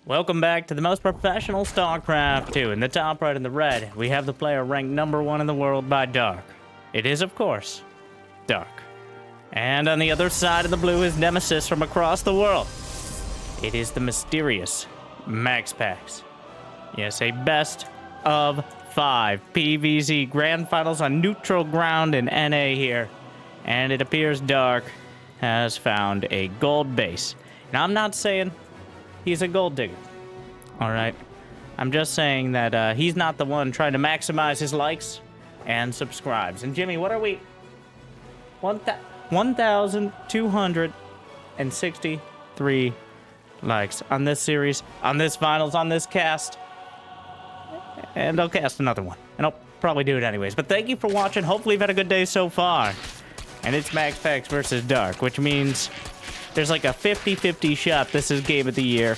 Welcome back to the most professional StarCraft 2. In the top right in the red, we have the player ranked #1 in the world by Dark. It is, of course, Dark. And on the other side of the blue is nemesis from across the world. It is the mysterious MaxPax. Yes, a best of 5 PvZ Grand Finals on neutral ground in NA here. And it appears Dark has found a gold base. Now, I'm not saying he's a gold digger, all right? I'm just saying that he's not the one trying to maximize his likes and subscribes. And Jimmy, what are we? 1,263 likes on this series, on this finals, on this cast. And I'll cast another one. And I'll probably do it anyways. But thank you for watching. Hopefully you've had a good day so far. And it's MaxPax versus Dark, which means there's like a 50-50 shot this is game of the year,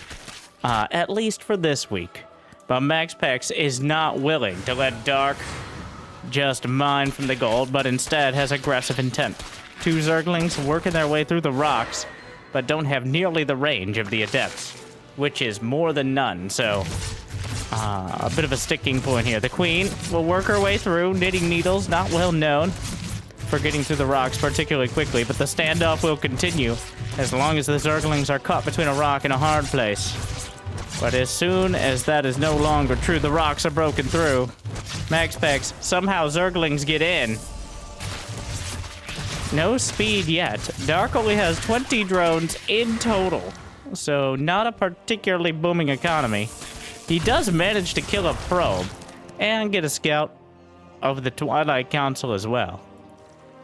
at least for this week. But MaxPax is not willing to let Dark just mine from the gold, but instead has aggressive intent. 2 Zerglings working their way through the rocks, but don't have nearly the range of the Adepts, which is more than none, so a bit of a sticking point here. The Queen will work her way through, knitting needles, not well known for getting through the rocks particularly quickly, but the standoff will continue as long as the Zerglings are caught between a rock and a hard place. But as soon as that is no longer true, the rocks are broken through. MaxPax, somehow Zerglings get in. No speed yet. Dark only has 20 drones in total, so not a particularly booming economy. He does manage to kill a probe and get a scout of the Twilight Council as well.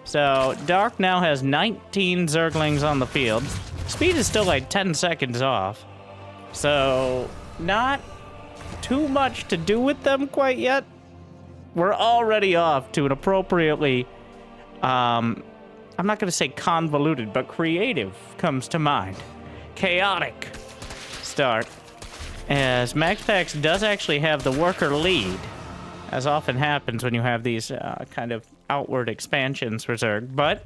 So, Dark now has 19 Zerglings on the field. Speed is still like 10 seconds off. So, not too much to do with them quite yet. We're already off to an appropriately, I'm not going to say convoluted, but creative comes to mind. Chaotic start. As MaxPax does actually have the worker lead, as often happens when you have these kind of outward expansions for Zerg, but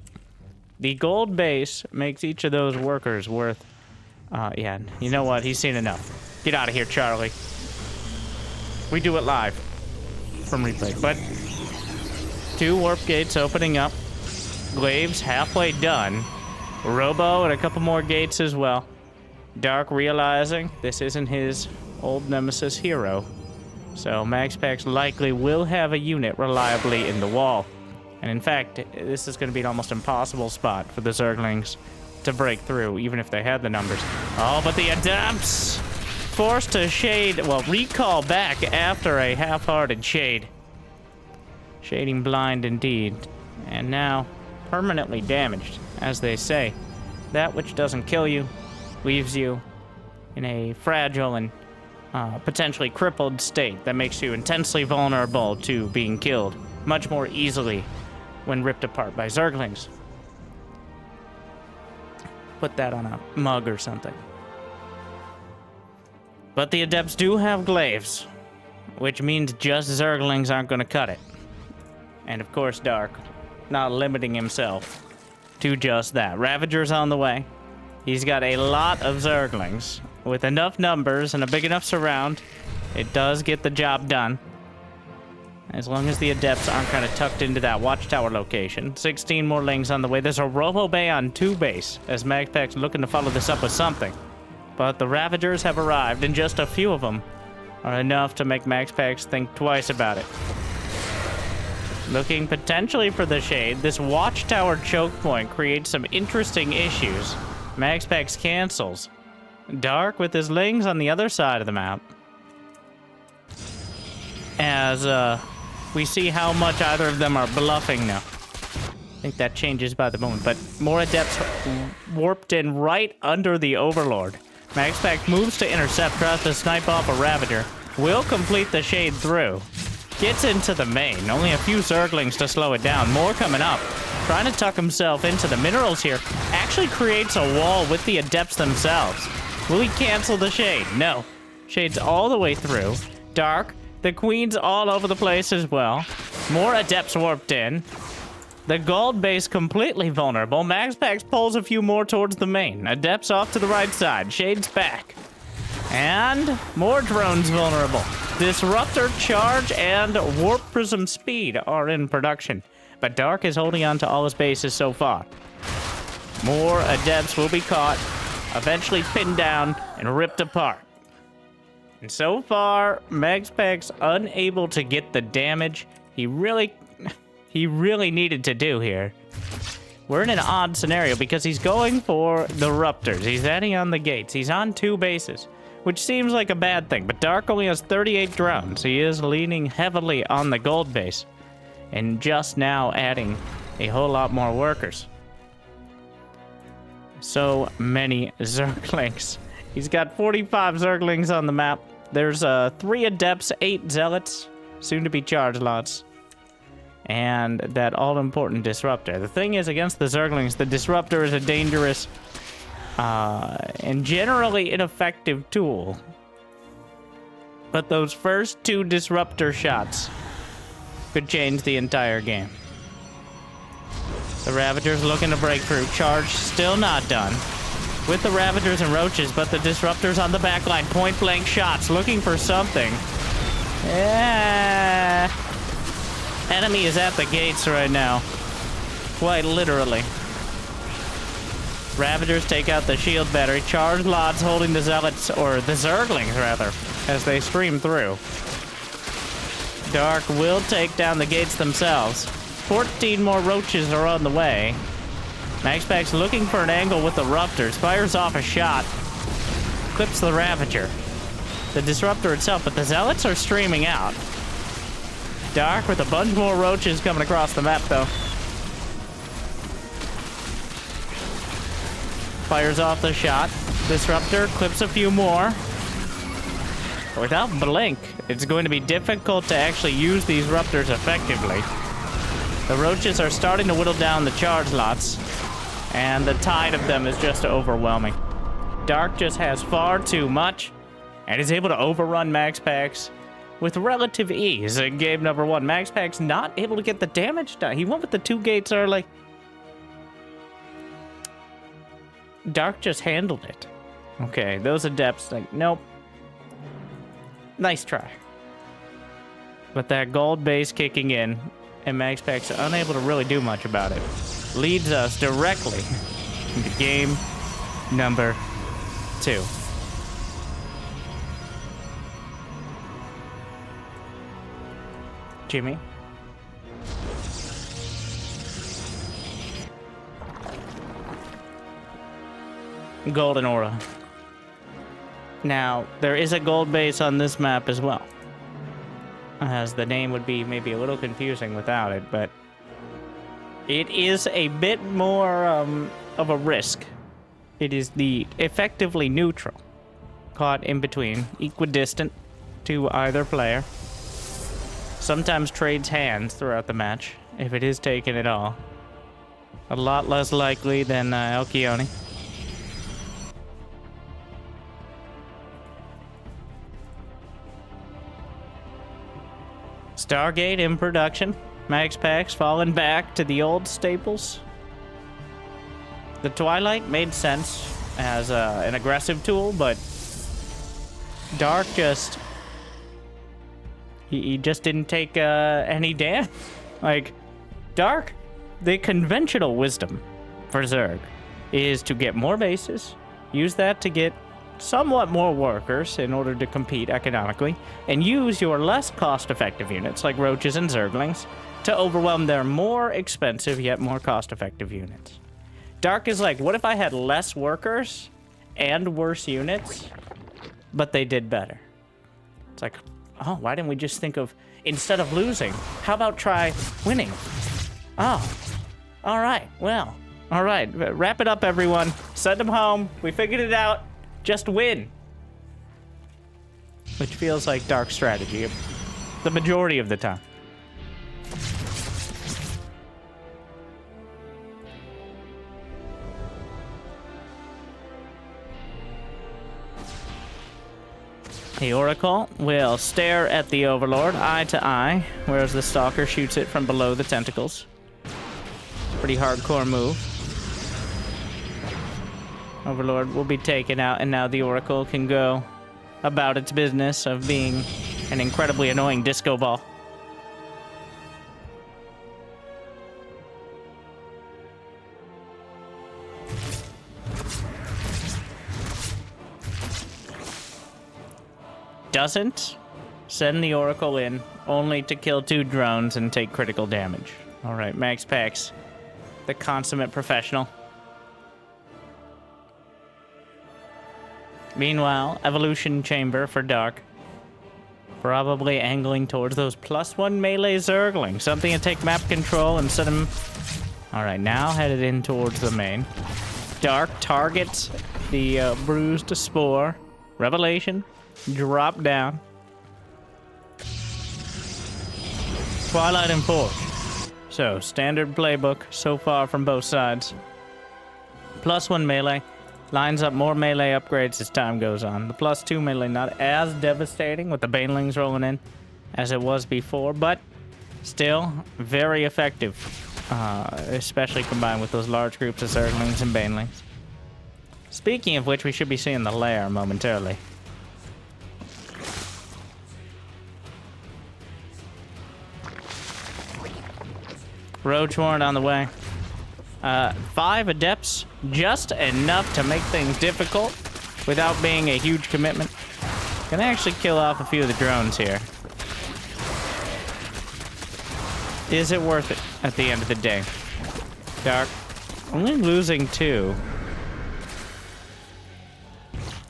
the gold base makes each of those workers worth, yeah, you know what, he's seen enough. Get out of here, Charlie. We do it live from replay, but 2 warp gates opening up, Glaives halfway done, Robo and a couple more gates as well. Dark realizing this isn't his old nemesis hero, so MaxPax likely will have a unit reliably in the wall. And in fact, this is going to be an almost impossible spot for the Zerglings to break through, even if they had the numbers. Oh, but the Adepts forced to shade, well, recall back after a half-hearted shade. Shading blind indeed. And now, permanently damaged, as they say. That which doesn't kill you leaves you in a fragile and potentially crippled state that makes you intensely vulnerable to being killed much more easily when ripped apart by Zerglings. Put that on a mug or something. But the Adepts do have Glaives, which means just Zerglings aren't going to cut it. And of course, Dark, not limiting himself to just that. Ravager's on the way. He's got a lot of Zerglings. With enough numbers and a big enough surround, it does get the job done. As long as the Adepts aren't kind of tucked into that watchtower location. 16 more Lings on the way. There's a Robo Bay on 2 base, as MaxPax looking to follow this up with something. But the Ravagers have arrived, and just a few of them are enough to make MaxPax think twice about it. Looking potentially for the shade, this watchtower choke point creates some interesting issues. MaxPax cancels. Dark with his Lings on the other side of the map. As we see how much either of them are bluffing now. I think that changes by the moment, but more Adepts warped in right under the Overlord. MaxPax moves to intercept, tries to snipe off a Ravager. Will complete the shade through. Gets into the main. Only a few Zerglings to slow it down. More coming up. Trying to tuck himself into the minerals here. Actually creates a wall with the Adepts themselves. Will he cancel the shade? No. Shade's all the way through. Dark. The Queen's all over the place as well. More Adepts warped in. The gold base completely vulnerable. MaxPax pulls a few more towards the main. Adepts off to the right side. Shade's back. And more drones vulnerable. Disruptor charge and warp prism speed are in production. But Dark is holding on to all his bases so far. More adepts will be caught, eventually pinned down and ripped apart. And so far, MaxPax unable to get the damage he really needed to do here. We're in an odd scenario because he's going for the Ruptors. He's adding on the gates. He's on 2 bases, which seems like a bad thing. But Dark only has 38 drones. He is leaning heavily on the gold base and just now adding a whole lot more workers. So many Zerglings. He's got 45 Zerglings on the map. There's 3 Adepts, 8 Zealots, soon to be charge lots, and that all-important Disruptor. The thing is, against the Zerglings, the Disruptor is a dangerous and generally ineffective tool. But those first 2 Disruptor shots could change the entire game. The Ravagers looking to break through. Charge still not done. With the Ravagers and Roaches, but the Disruptors on the backline. Point-blank shots, looking for something. Yeah. Enemy is at the gates right now. Quite literally. Ravagers take out the shield battery. Charge lots holding the Zealots, or the Zerglings, rather, as they stream through. Dark will take down the gates themselves. 14 more Roaches are on the way. MaxPax looking for an angle with the Ruptors. Fires off a shot. Clips the Ravager. The Disruptor itself, but the Zealots are streaming out. Dark with a bunch more Roaches coming across the map, though. Fires off the shot. Disruptor clips a few more. Without Blink, it's going to be difficult to actually use these Ruptors effectively. The Roaches are starting to whittle down the charge lots, and the tide of them is just overwhelming. Dark just has far too much, and is able to overrun MaxPax with relative ease in game number 1. MaxPax not able to get the damage done. He went with the 2 gates early. Dark just handled it. Okay, those Adepts, like, nope. Nice try. But that gold base kicking in, and MaxPax unable to really do much about it, leads us directly into game number 2. Jimmy? Golden Aura. Now, there is a gold base on this map as well, as the name would be maybe a little confusing without it, but it is a bit more of a risk. It is the effectively neutral, caught in between, equidistant to either player. Sometimes trades hands throughout the match, if it is taken at all. A lot less likely than Alcyone. Stargate in production. MaxPax falling back to the old staples. The Twilight made sense as an aggressive tool, but Dark just... He just didn't take any damage. Like, Dark, the conventional wisdom for Zerg is to get more bases, use that to get somewhat more workers in order to compete economically, and use your less cost-effective units, like Roaches and Zerglings, to overwhelm their more expensive yet more cost-effective units. Dark is like, what if I had less workers and worse units, but they did better? It's like, oh, why didn't we just think of, instead of losing, how about try winning? Oh, all right, well, all right, wrap it up, everyone. Send them home. We figured it out. Just win. Which feels like Dark strategy the majority of the time. The Oracle will stare at the Overlord eye to eye, whereas the Stalker shoots it from below the tentacles. Pretty hardcore move. Overlord will be taken out, and now the Oracle can go about its business of being an incredibly annoying disco ball. Doesn't send the Oracle in, only to kill 2 drones and take critical damage. All right, MaxPax, the consummate professional. Meanwhile, Evolution Chamber for Dark. Probably angling towards those +1 melee Zerglings. Something to take map control and set him... Alright, now headed in towards the main. Dark targets the bruised Spore. Revelation. Drop down. Twilight and Forge. So, standard playbook so far from both sides. +1 melee. Lines up more melee upgrades as time goes on. The +2 melee not as devastating with the Banelings rolling in as it was before, but still very effective, especially combined with those large groups of Zerglings and Banelings. Speaking of which, we should be seeing the lair momentarily. Roach Warrant on the way. 5 Adepts, just enough to make things difficult without being a huge commitment. Can actually kill off a few of the drones here. Is it worth it at the end of the day? Dark, only losing 2.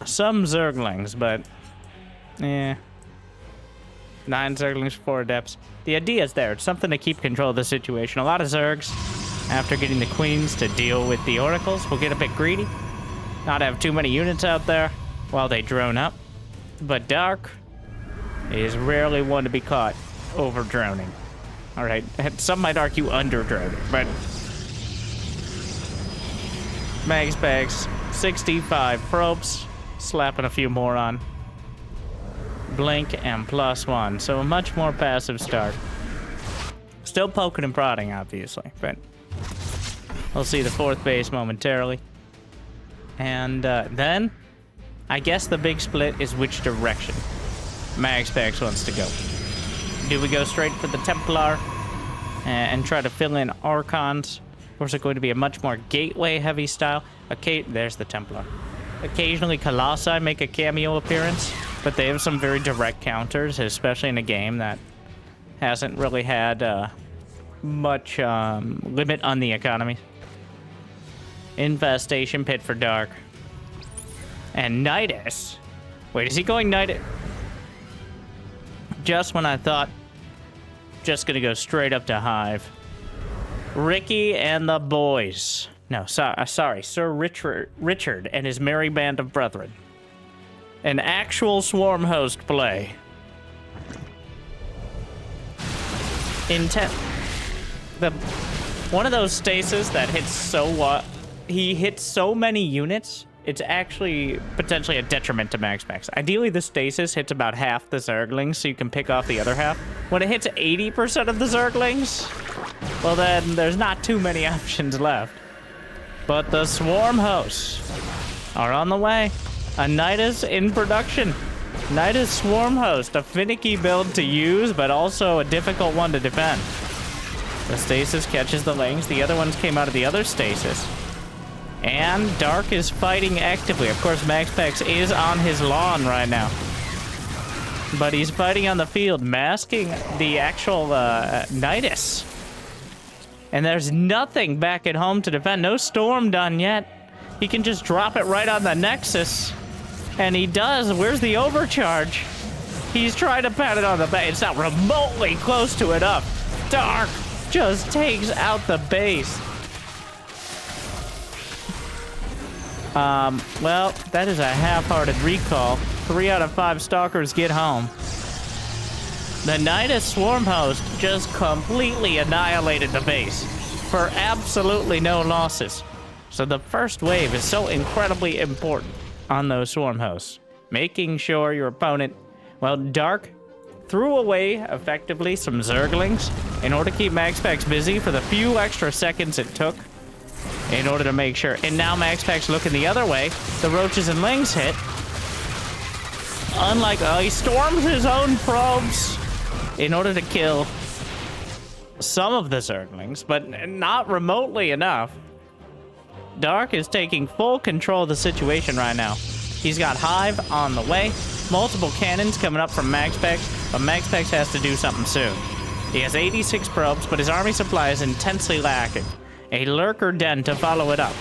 Some Zerglings, but... yeah. 9 Zerglings, 4 Adepts. The idea is there. It's something to keep control of the situation. A lot of Zergs, after getting the Queens to deal with the Oracles, will get a bit greedy. Not have too many units out there while they drone up. But Dark is rarely one to be caught over-droning. Alright, some might argue under-droning, but... MaxPax, 65 probes, slapping a few more on. Blink and +1, so a much more passive start. Still poking and prodding, obviously, but we'll see the 4th base momentarily. And then, I guess the big split is which direction MaxPax wants to go. Do we go straight for the Templar and try to fill in Archons? Or is it going to be a much more gateway-heavy style? Okay, there's the Templar. Occasionally, Colossi make a cameo appearance, but they have some very direct counters, especially in a game that hasn't really had much limit on the economy. Infestation Pit for Dark. And Nidus. Wait, is he going Nidus? Just when I thought, just gonna go straight up to Hive. Ricky and the boys. No, sorry, Sir Richard and his merry band of brethren. An actual swarm host play. One of those stasis that hits so he hits so many units, it's actually potentially a detriment to MaxPax. Ideally, the stasis hits about half the Zerglings, so you can pick off the other half. When it hits 80% of the Zerglings, well then, there's not too many options left. But the swarm hosts are on the way. A Nidus in production. Nidus Swarm Host, a finicky build to use, but also a difficult one to defend. The stasis catches the lings. The other ones came out of the other stasis. And Dark is fighting actively. Of course, MaxPax is on his lawn right now. But he's fighting on the field, masking the actual Nidus. And there's nothing back at home to defend. No storm done yet. He can just drop it right on the Nexus. And he does. Where's the overcharge? He's trying to pat it on the base. It's not remotely close to it up. Dark just takes out the base. Well, that is a half-hearted recall. 3 out of 5 Stalkers get home. The Nidus Swarm Host just completely annihilated the base for absolutely no losses. So the first wave is so incredibly important on those Swarm Hosts. Making sure your opponent, well, Dark threw away effectively some Zerglings in order to keep MaxPax busy for the few extra seconds it took in order to make sure. And now MaxPax looking the other way. The Roaches and Lings hit. unlike, he storms his own probes in order to kill some of the Zerglings, but not remotely enough. Dark is taking full control of the situation right now. He's got Hive on the way, multiple cannons coming up from MaxPax, but MaxPax has to do something soon. He has 86 probes, but his army supply is intensely lacking. A lurker den to follow it up.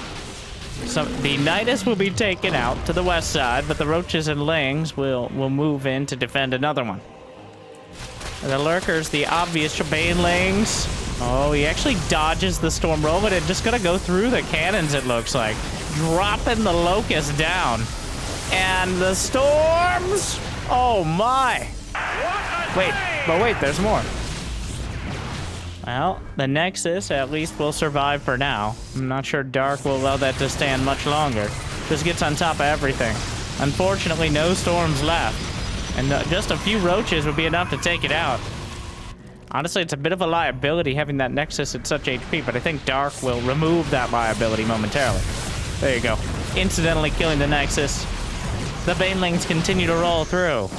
So the Nidus will be taken out to the west side, but the Roaches and Lings will move in to defend another one. The lurkers, the obvious Banelings. Oh, he actually dodges the Storm Robot and just gonna go through the cannons, it looks like. Dropping the Locust down. And the Storms! Oh my! Wait, there's more. Well, the Nexus at least will survive for now. I'm not sure Dark will allow that to stand much longer. Just gets on top of everything. Unfortunately, no Storms left. And just a few Roaches would be enough to take it out. Honestly, it's a bit of a liability having that Nexus at such HP, but I think Dark will remove that liability momentarily. There you go. Incidentally killing the Nexus. The Banelings continue to roll through.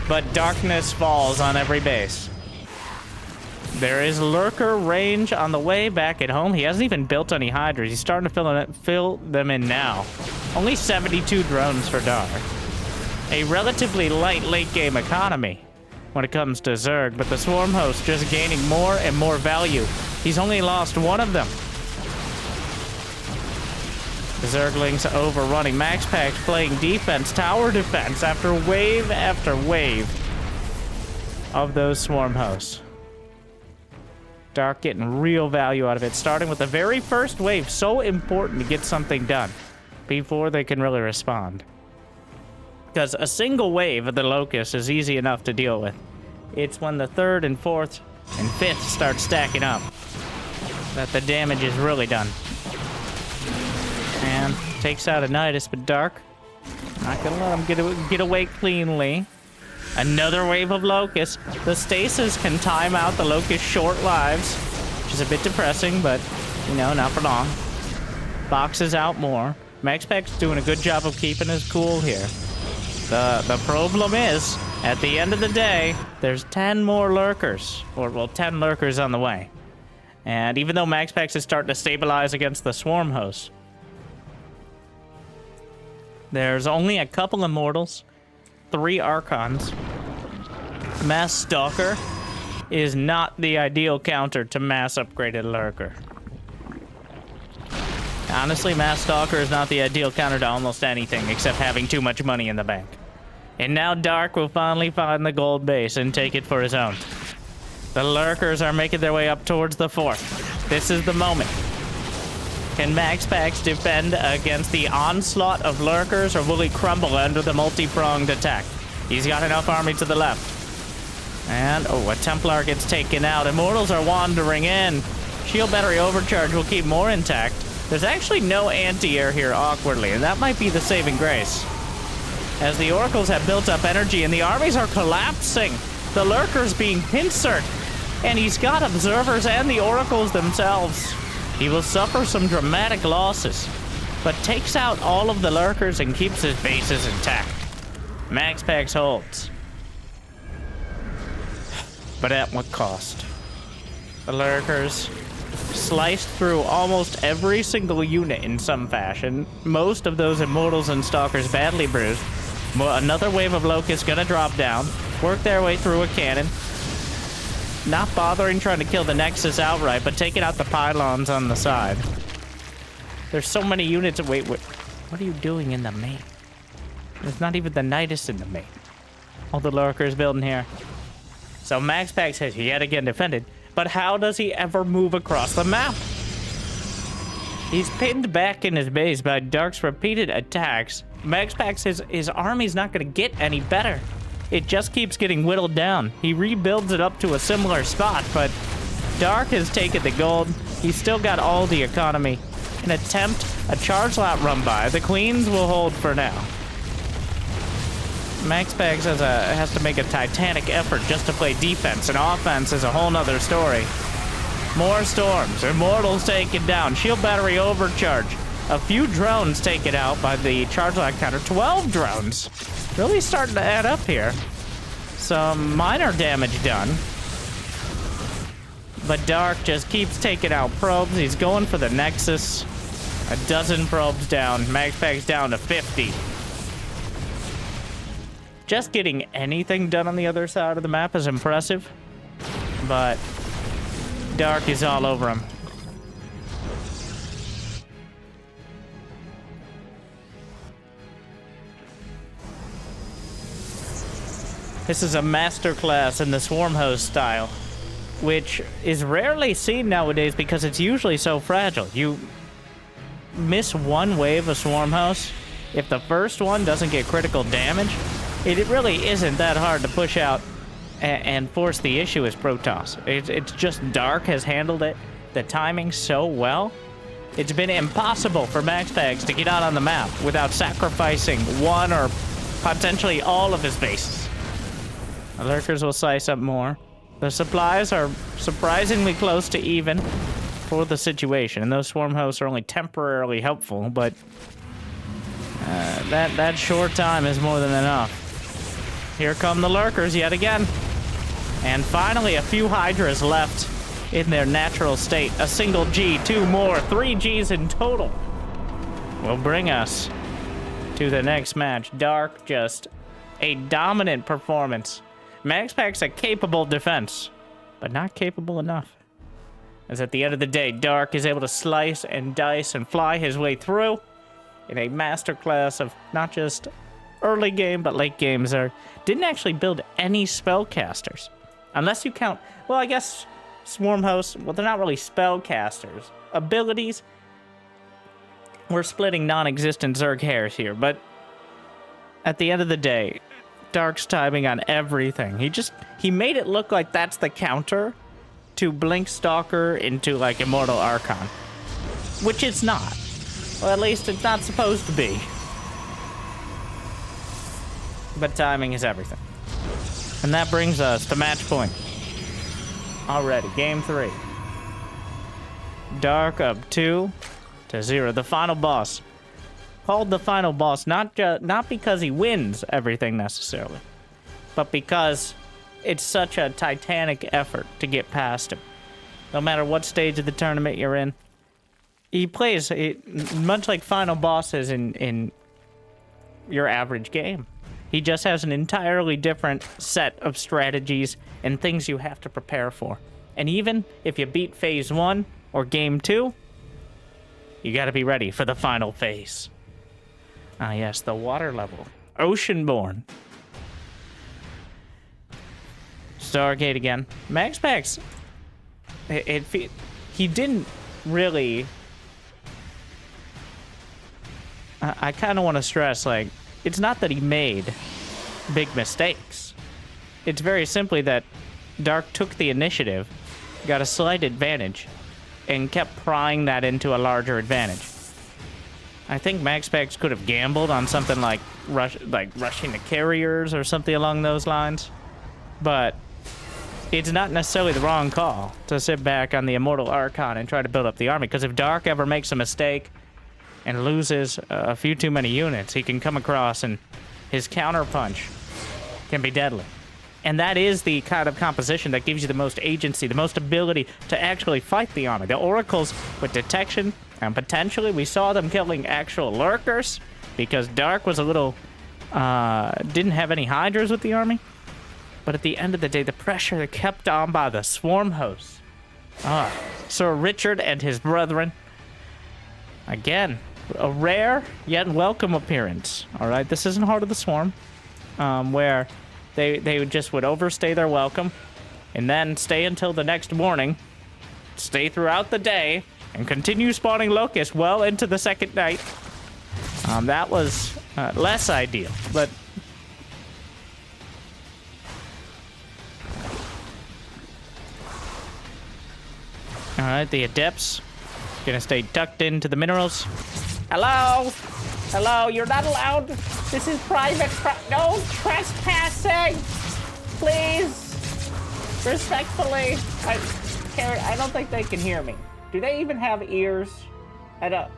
But darkness falls on every base. There is Lurker range on the way back at home. He hasn't even built any Hydras. He's starting to fill them in now. Only 72 drones for Dark. A relatively light late-game economy when it comes to Zerg, but the Swarm Host just gaining more and more value. He's only lost one of them. The Zerglings overrunning. MaxPax playing defense, tower defense, after wave of those Swarm Hosts. Dark getting real value out of it, starting with the very first wave. So important to get something done before they can really respond. Because a single wave of the Locust is easy enough to deal with. It's when the third and fourth and fifth start stacking up that the damage is really done. And takes out a Nidus, but Dark, not gonna let him get away cleanly. Another wave of Locusts. The Stasis can time out the Locust short lives, which is a bit depressing, but, you know, not for long. Boxes out more. MaxPax doing a good job of keeping his cool here. The problem is, at the end of the day, there's 10 more Lurkers. Or, well, 10 Lurkers on the way. And even though MaxPax is starting to stabilize against the Swarm Hosts, there's only a couple Immortals, 3 Archons. Mass Stalker is not the ideal counter to Mass Upgraded Lurker. Honestly, Mass Stalker is not the ideal counter to almost anything except having too much money in the bank. And now Dark will finally find the gold base and take it for his own. The Lurkers are making their way up towards the fort. This is the moment. Can MaxPax defend against the onslaught of Lurkers, or will he crumble under the multi-pronged attack? He's got enough army to the left. And, oh, a Templar gets taken out. Immortals are wandering in. Shield battery overcharge will keep more intact. There's actually no anti-air here, awkwardly, and that might be the saving grace. As the Oracles have built up energy and the armies are collapsing, the Lurkers being pincered, and he's got observers and the Oracles themselves. He will suffer some dramatic losses, but takes out all of the Lurkers and keeps his bases intact. MaxPax holds. But at what cost? The Lurkers sliced through almost every single unit in some fashion. Most of those Immortals and Stalkers badly bruised. Another wave of Locusts gonna drop down, work their way through a cannon. Not bothering trying to kill the Nexus outright, but taking out the pylons on the side. There's so many units. Wait, what are you doing in the main? There's not even the Nidus in the main. All the Lurkers building here. So MaxPax has yet again defended, but how does he ever move across the map? He's pinned back in his base by Dark's repeated attacks. MaxPax, his army's not going to get any better. It just keeps getting whittled down. He rebuilds it up to a similar spot, but Dark has taken the gold. He's still got all the economy. An attempt, a charge lot run by. The Queens will hold for now. MaxPax has to make a titanic effort just to play defense, and offense is a whole nother story. More storms. Immortals taken down. Shield battery overcharge. A few drones taken out by the charge lag counter. 12 drones. Really starting to add up here. Some minor damage done. But Dark just keeps taking out probes. He's going for the Nexus. A dozen probes down. MaxPax down to 50. Just getting anything done on the other side of the map is impressive. But Dark is all over him. This is a masterclass in the swarm host style, which is rarely seen nowadays because it's usually so fragile. You miss one wave of swarm hosts, if the first one doesn't get critical damage, it really isn't that hard to push out and force the issue as Protoss. It's just Dark has handled it, the timing so well. It's been impossible for MaxPax to get out on the map without sacrificing one or potentially all of his bases. The lurkers will slice up more. The supplies are surprisingly close to even for the situation, and those swarm hosts are only temporarily helpful, but that short time is more than enough. Here come the lurkers yet again. And finally, a few Hydras left in their natural state. A single G, 2 more, 3 Gs in total will bring us to the next match. Dark, just a dominant performance. MaxPax a capable defense, but not capable enough. As at the end of the day, Dark is able to slice and dice and fly his way through in a masterclass of not just early game, but late game. Zerg didn't actually build any spellcasters. Unless you count, well, I guess swarm hosts, well, they're not really spellcasters. Abilities, we're splitting non-existent Zerg hairs here, but at the end of the day, Dark's timing on everything. He made it look like that's the counter to Blink Stalker into like Immortal Archon, which it's not. Well, at least it's not supposed to be. But timing is everything. And that brings us to match point. Already, game 3. Dark up 2-0. The final boss. Called the final boss, not because he wins everything necessarily, but because it's such a titanic effort to get past him. No matter what stage of the tournament you're in, he plays much like final bosses in your average game. He just has an entirely different set of strategies and things you have to prepare for. And even if you beat phase 1 or game 2, you gotta be ready for the final phase. Ah, yes, the water level. Oceanborn. Stargate again. MaxPax, he didn't really... I kind of want to stress, like, it's not that he made big mistakes. It's very simply that Dark took the initiative, got a slight advantage, and kept prying that into a larger advantage. I think MaxPax could have gambled on something like rushing the carriers or something along those lines. But it's not necessarily the wrong call to sit back on the Immortal Archon and try to build up the army. Because if Dark ever makes a mistake and loses a few too many units, he can come across and his counterpunch can be deadly. And that is the kind of composition that gives you the most agency, the most ability to actually fight the army. The Oracles with detection, and potentially we saw them killing actual lurkers because Dark was a little, didn't have any Hydras with the army. But at the end of the day, the pressure kept on by the swarm hosts. Sir Richard and his brethren. Again, a rare yet welcome appearance. All right, this isn't Heart of the Swarm, where they would overstay their welcome and then stay until the next morning, stay throughout the day, and continue spawning locusts well into the second night. That was less ideal, but all right, the Adepts gonna stay tucked into the minerals. Hello? Hello, you're not allowed. This is private. No trespassing. Please. Respectfully. I don't think they can hear me. Do they even have ears? I don't.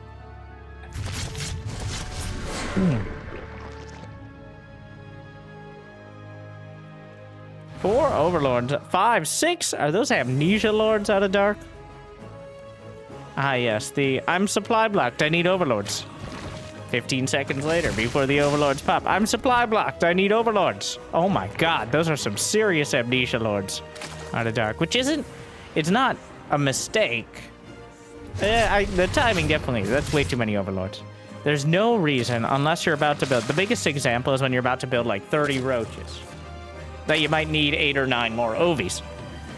Four overlords. 5, 6. Are those amnesia lords out of dark? Ah, yes. I'm supply blocked. I need overlords. 15 seconds later, before the overlords pop. I'm supply blocked. I need overlords. Oh my god, those are some serious amnesia lords out of dark, which isn't... It's not a mistake. The timing, definitely. That's way too many overlords. There's no reason, unless you're about to build... The biggest example is when you're about to build like 30 roaches. That you might need 8 or 9 more ovies.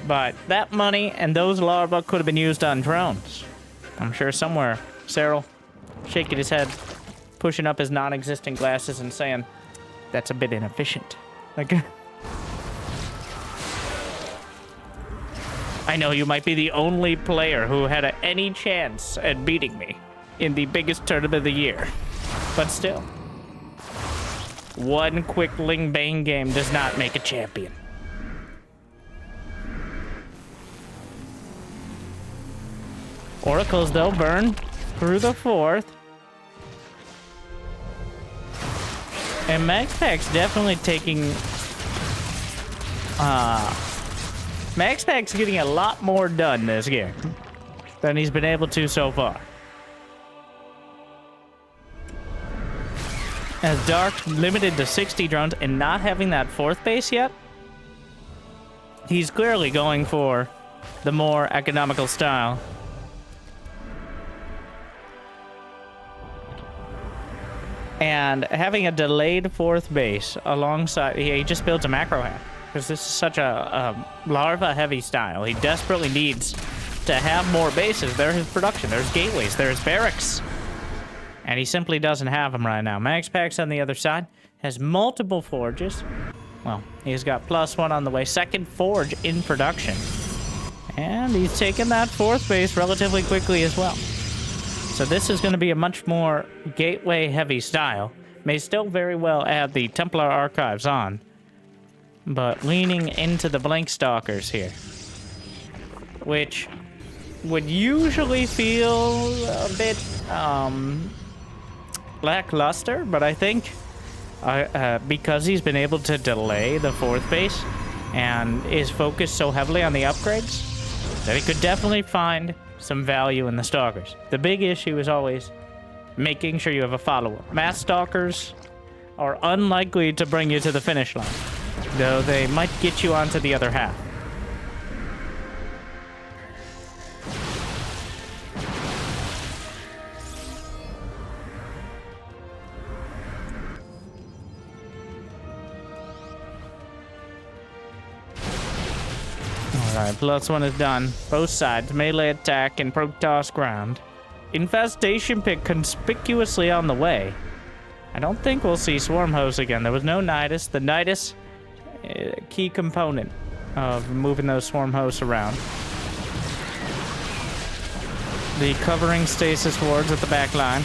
But that money and those larvae could have been used on drones. I'm sure somewhere, Cyril shaking his head, pushing up his non-existent glasses and saying, that's a bit inefficient. Like, I know you might be the only player who had any chance at beating me in the biggest tournament of the year. But still, one quick Ling Bane game does not make a champion. Oracles, though, burn through the 4th. And MaxPax definitely taking... MaxPax getting a lot more done this game than he's been able to so far. As Dark limited to 60 drones and not having that 4th base yet, he's clearly going for the more economical style. And having a delayed 4th base alongside... He just builds a macro hat. Because this is such a larva-heavy style. He desperately needs to have more bases. There's his production. There's gateways. There's barracks. And he simply doesn't have them right now. MaxPax on the other side has multiple forges. Well, he's got +1 on the way. 2nd forge in production. And he's taken that 4th base relatively quickly as well. So this is going to be a much more gateway-heavy style. May still very well add the Templar Archives on. But leaning into the Blank Stalkers here. Which would usually feel a bit lackluster. But I think because he's been able to delay the 4th base and is focused so heavily on the upgrades, that he could definitely find some value in the Stalkers. The big issue is always making sure you have a follow-up. Mass Stalkers are unlikely to bring you to the finish line, though they might get you onto the other half. Alright, +1 is done. Both sides, melee attack and Protoss ground. Infestation pick conspicuously on the way. I don't think we'll see Swarm Host again. There was no Nidus. The Nidus, key component of moving those Swarm Hosts around. The covering stasis wards at the back line.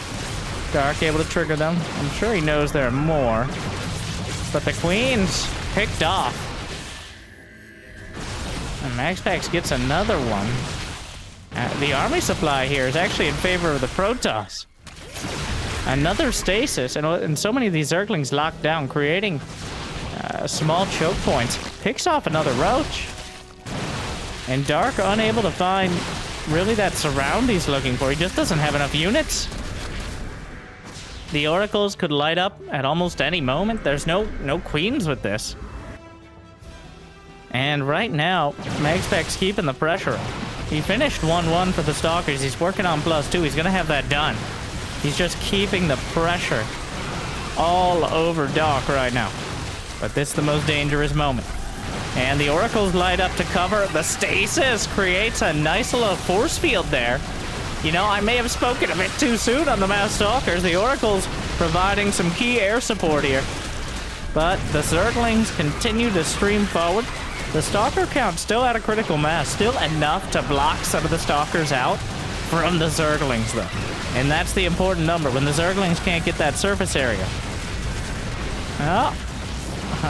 Dark able to trigger them. I'm sure he knows there are more. But the Queen's picked off. And MaxPax gets another one. The army supply here is actually in favor of the Protoss. Another stasis, and so many of these Zerglings locked down, creating small choke points. Picks off another Roach. And Dark unable to find really that surround he's looking for. He just doesn't have enough units. The Oracles could light up at almost any moment. There's no Queens with this. And right now, MaxPax keeping the pressure up. He finished 1-1 for the Stalkers. He's working on +2. He's going to have that done. He's just keeping the pressure all over Dark right now. But this is the most dangerous moment. And the Oracles light up to cover. The Stasis creates a nice little force field there. You know, I may have spoken a bit too soon on the Mass Stalkers. The Oracles providing some key air support here. But the Zerglings continue to stream forward. The Stalker count still at a critical mass. Still enough to block some of the Stalkers out from the Zerglings, though. And that's the important number, when the Zerglings can't get that surface area. Oh,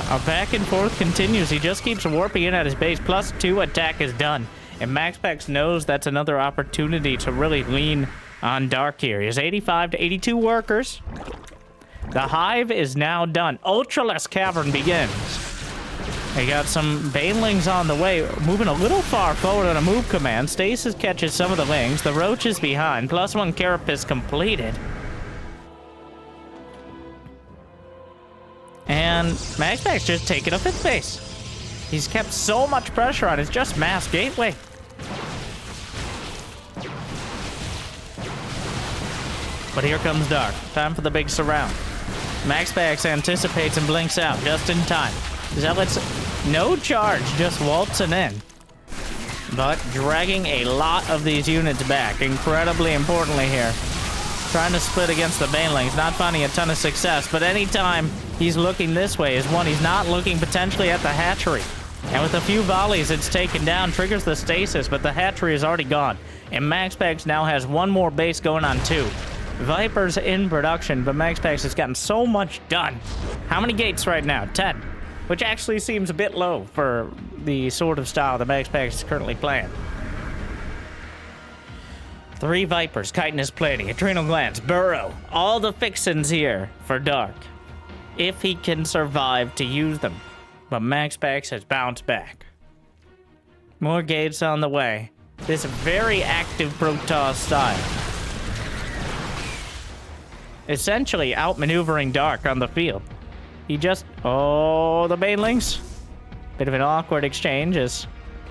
a back and forth continues. He just keeps warping in at his base. +2 attack is done. And MaxPax knows that's another opportunity to really lean on Dark here. He has 85 to 82 workers. The hive is now done. Ultralisk Cavern begins. They got some banelings on the way, moving a little far forward on a move command. Stasis catches some of the lings. The roach is behind. +1 carapace completed. And MaxPax just taking a 5th base. He's kept so much pressure on. It's just mass gateway. But here comes Dark. Time for the big surround. MaxPax anticipates and blinks out just in time. Zealots, no charge, just waltzing in. But dragging a lot of these units back. Incredibly importantly here. Trying to split against the banelings. Not finding a ton of success. But anytime he's looking this way is one he's not looking potentially at the hatchery. And with a few volleys, it's taken down. Triggers the stasis, but the hatchery is already gone. And MaxPax now has one more base going on 2. Vipers in production, but MaxPax has gotten so much done. How many gates right now? 10. Which actually seems a bit low for the sort of style that MaxPax is currently playing. 3 Vipers, chitinous plating, adrenal glands, burrow. All the fixins here for Dark. If he can survive to use them. But MaxPax has bounced back. More gates on the way. This very active Protoss style. Essentially outmaneuvering Dark on the field. He just... Oh, the banelings. Bit of an awkward exchange as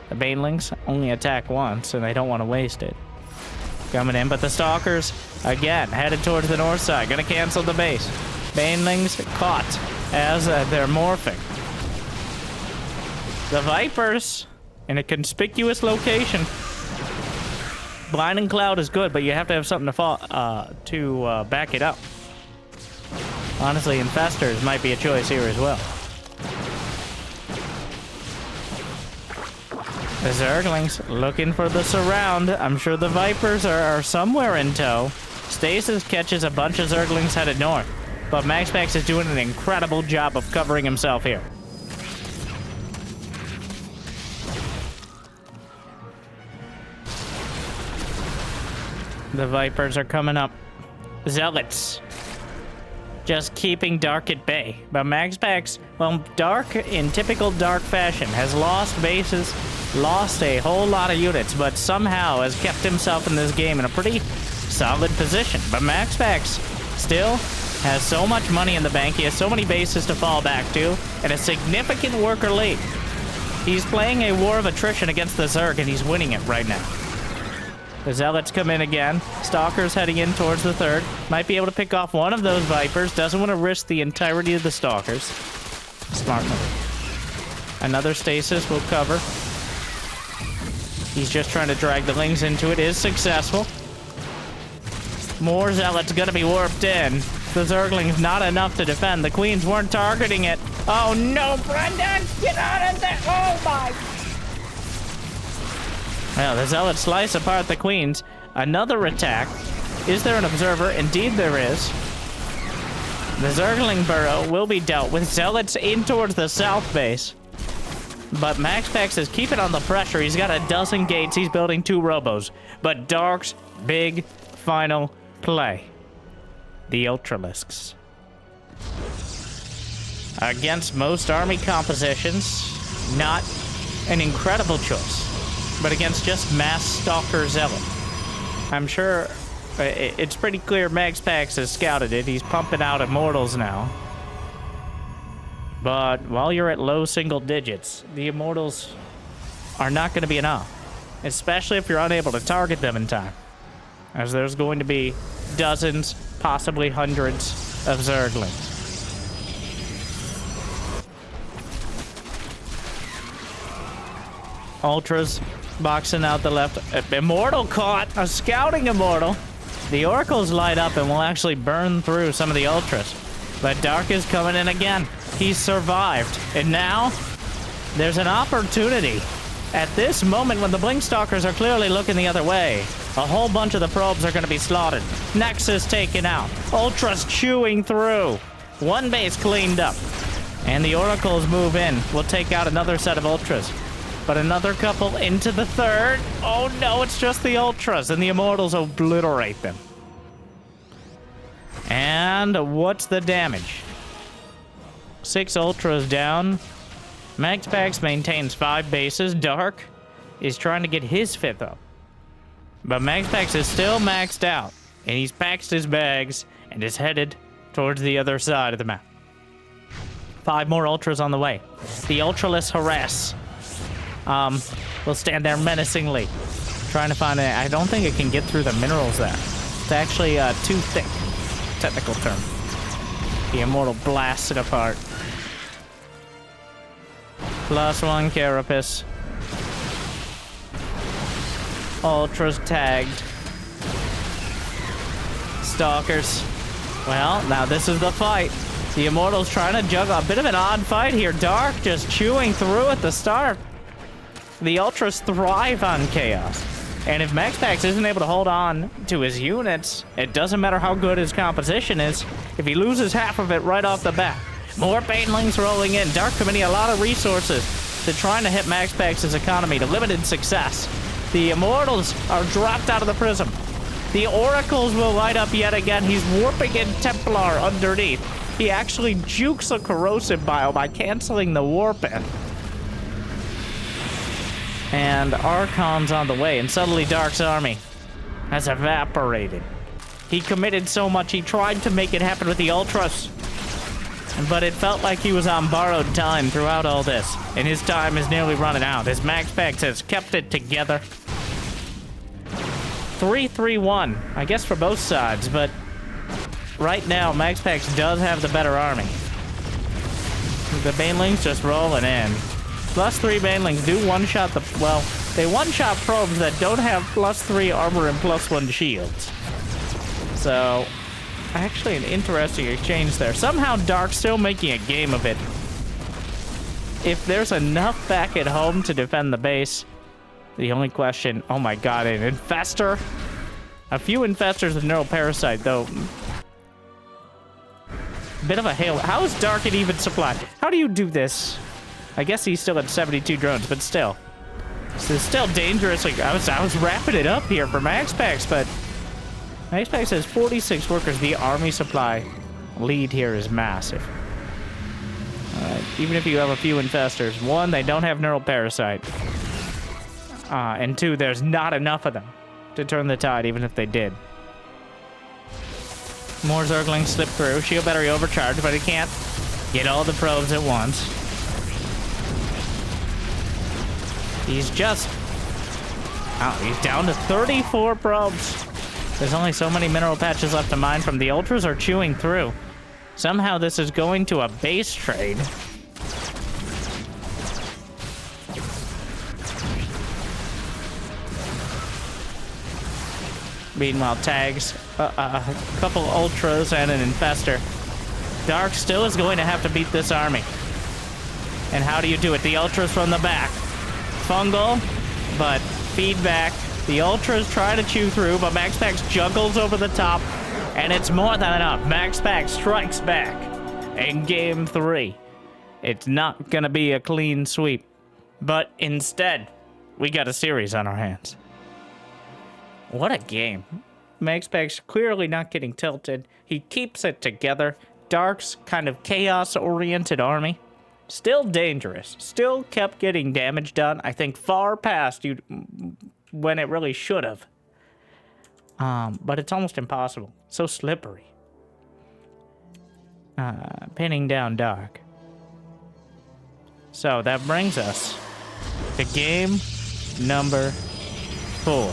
the banelings only attack once and they don't want to waste it. Coming in, but the Stalkers, again, headed towards the north side. Gonna cancel the base. Banelings caught as they're morphing. The Vipers in a conspicuous location. Blinding Cloud is good, but you have to have something to back it up. Honestly, Infestors might be a choice here as well. The Zerglings looking for the surround. I'm sure the Vipers are somewhere in tow. Stasis catches a bunch of Zerglings headed north, but MaxPax is doing an incredible job of covering himself here. The Vipers are coming up. Zealots. Just keeping Dark at bay. But MaxPax, well, Dark, in typical Dark fashion, has lost bases, lost a whole lot of units, but somehow has kept himself in this game in a pretty solid position. But MaxPax still has so much money in the bank. He has so many bases to fall back to, and a significant worker lead. He's playing a war of attrition against the Zerg, and he's winning it right now. The Zealots come in again. Stalkers heading in towards the 3rd. Might be able to pick off one of those Vipers. Doesn't want to risk the entirety of the Stalkers. Smart move. Another Stasis will cover. He's just trying to drag the Lings into it. Is successful. More Zealots gonna be warped in. The Zerglings not enough to defend. The Queens weren't targeting it. Oh no, Brendan! Get out of there! Oh my... Well, the Zealots slice apart the Queens. Another attack. Is there an observer? Indeed there is. The Zergling burrow will be dealt with. Zealots in towards the south base. But MaxPax is keeping on the pressure. He's got a dozen gates. He's building 2 robos. But Dark's big final play. The Ultralisks. Against most army compositions, not an incredible choice. But against just mass Stalker Zealot. I'm sure it's pretty clear MaxPax has scouted it. He's pumping out Immortals now. But while you're at low single digits, the Immortals are not going to be enough. Especially if you're unable to target them in time. As there's going to be dozens, possibly hundreds of Zerglings. Ultras boxing out the left. Immortal caught. A scouting Immortal. The Oracles light up and will actually burn through some of the Ultras. But Dark is coming in again. He's survived. And now, there's an opportunity. At this moment, when the Blink Stalkers are clearly looking the other way, a whole bunch of the probes are going to be slaughtered. Nexus taken out. Ultras chewing through. One base cleaned up. And the Oracles move in. We'll take out another set of Ultras. But another couple into the 3rd. Oh no, it's just the Ultras, and the Immortals obliterate them. And what's the damage? 6 ultras down. MaxPax maintains 5 bases. Dark is trying to get his 5th up. But MaxPax is still maxed out. And he's packed his bags and is headed towards the other side of the map. 5 more ultras on the way. The ultraless harass will stand there menacingly, trying to find a... I don't think it can get through the minerals there. It's actually too thick. Technical term. The Immortal blasts it apart. +1 Carapace. Ultras tagged. Stalkers. Well, now this is the fight. The Immortal's trying to juggle a bit of an odd fight here. Dark just chewing through at the start. The Ultras thrive on chaos. And if MaxPax isn't able to hold on to his units, it doesn't matter how good his composition is. If he loses half of it right off the bat. More Banelings rolling in. Dark committing a lot of resources to trying to hit MaxPax's economy to limited success. The Immortals are dropped out of the prism. The Oracles will light up yet again. He's warping in Templar underneath. He actually jukes a corrosive bio by canceling the warp in. And Archon's on the way, and suddenly Dark's army has evaporated. He committed so much, he tried to make it happen with the Ultras. But it felt like he was on borrowed time throughout all this. And his time is nearly running out, as MaxPax has kept it together. 3-3-1, I guess for both sides, but right now, MaxPax does have the better army. The Banelings just rolling in. +3 Banelings do one-shot the... Well, they one-shot probes that don't have +3 armor and +1 shields. So, actually an interesting exchange there. Somehow Dark's still making a game of it. If there's enough back at home to defend the base, the only question... Oh my god, an Infestor? A few Infestors with Neural Parasite, though. Bit of a hail. How is Dark at even supply? How do you do this? I guess he's still at 72 drones, but still. This is still dangerous. Like, I was wrapping it up here for MaxPax, but MaxPax has 46 workers. The army supply lead here is massive. Even if you have a few Infestors. 1, they don't have Neural Parasite. And 2, there's not enough of them to turn the tide, even if they did. More Zerglings slip through. Shield battery overcharged, but it can't get all the probes at once. He's just... Oh, he's down to 34 probes. There's only so many mineral patches left to mine from the Ultras are chewing through. Somehow this is going to a base trade. Meanwhile, tags, a couple Ultras and an Infestor. Dark still is going to have to beat this army. And how do you do it? The Ultras from the back. Fungal, but feedback. The Ultras try to chew through, but MaxPax juggles over the top, and it's more than enough. MaxPax strikes back in Game 3. It's not gonna be a clean sweep, but instead, we got a series on our hands. What a game. MaxPax clearly not getting tilted. He keeps it together. Dark's kind of chaos-oriented army. Still dangerous. Still kept getting damage done. I think far past you when it really should have. But it's almost impossible. So slippery. Pinning down Dark. So that brings us to game number 4.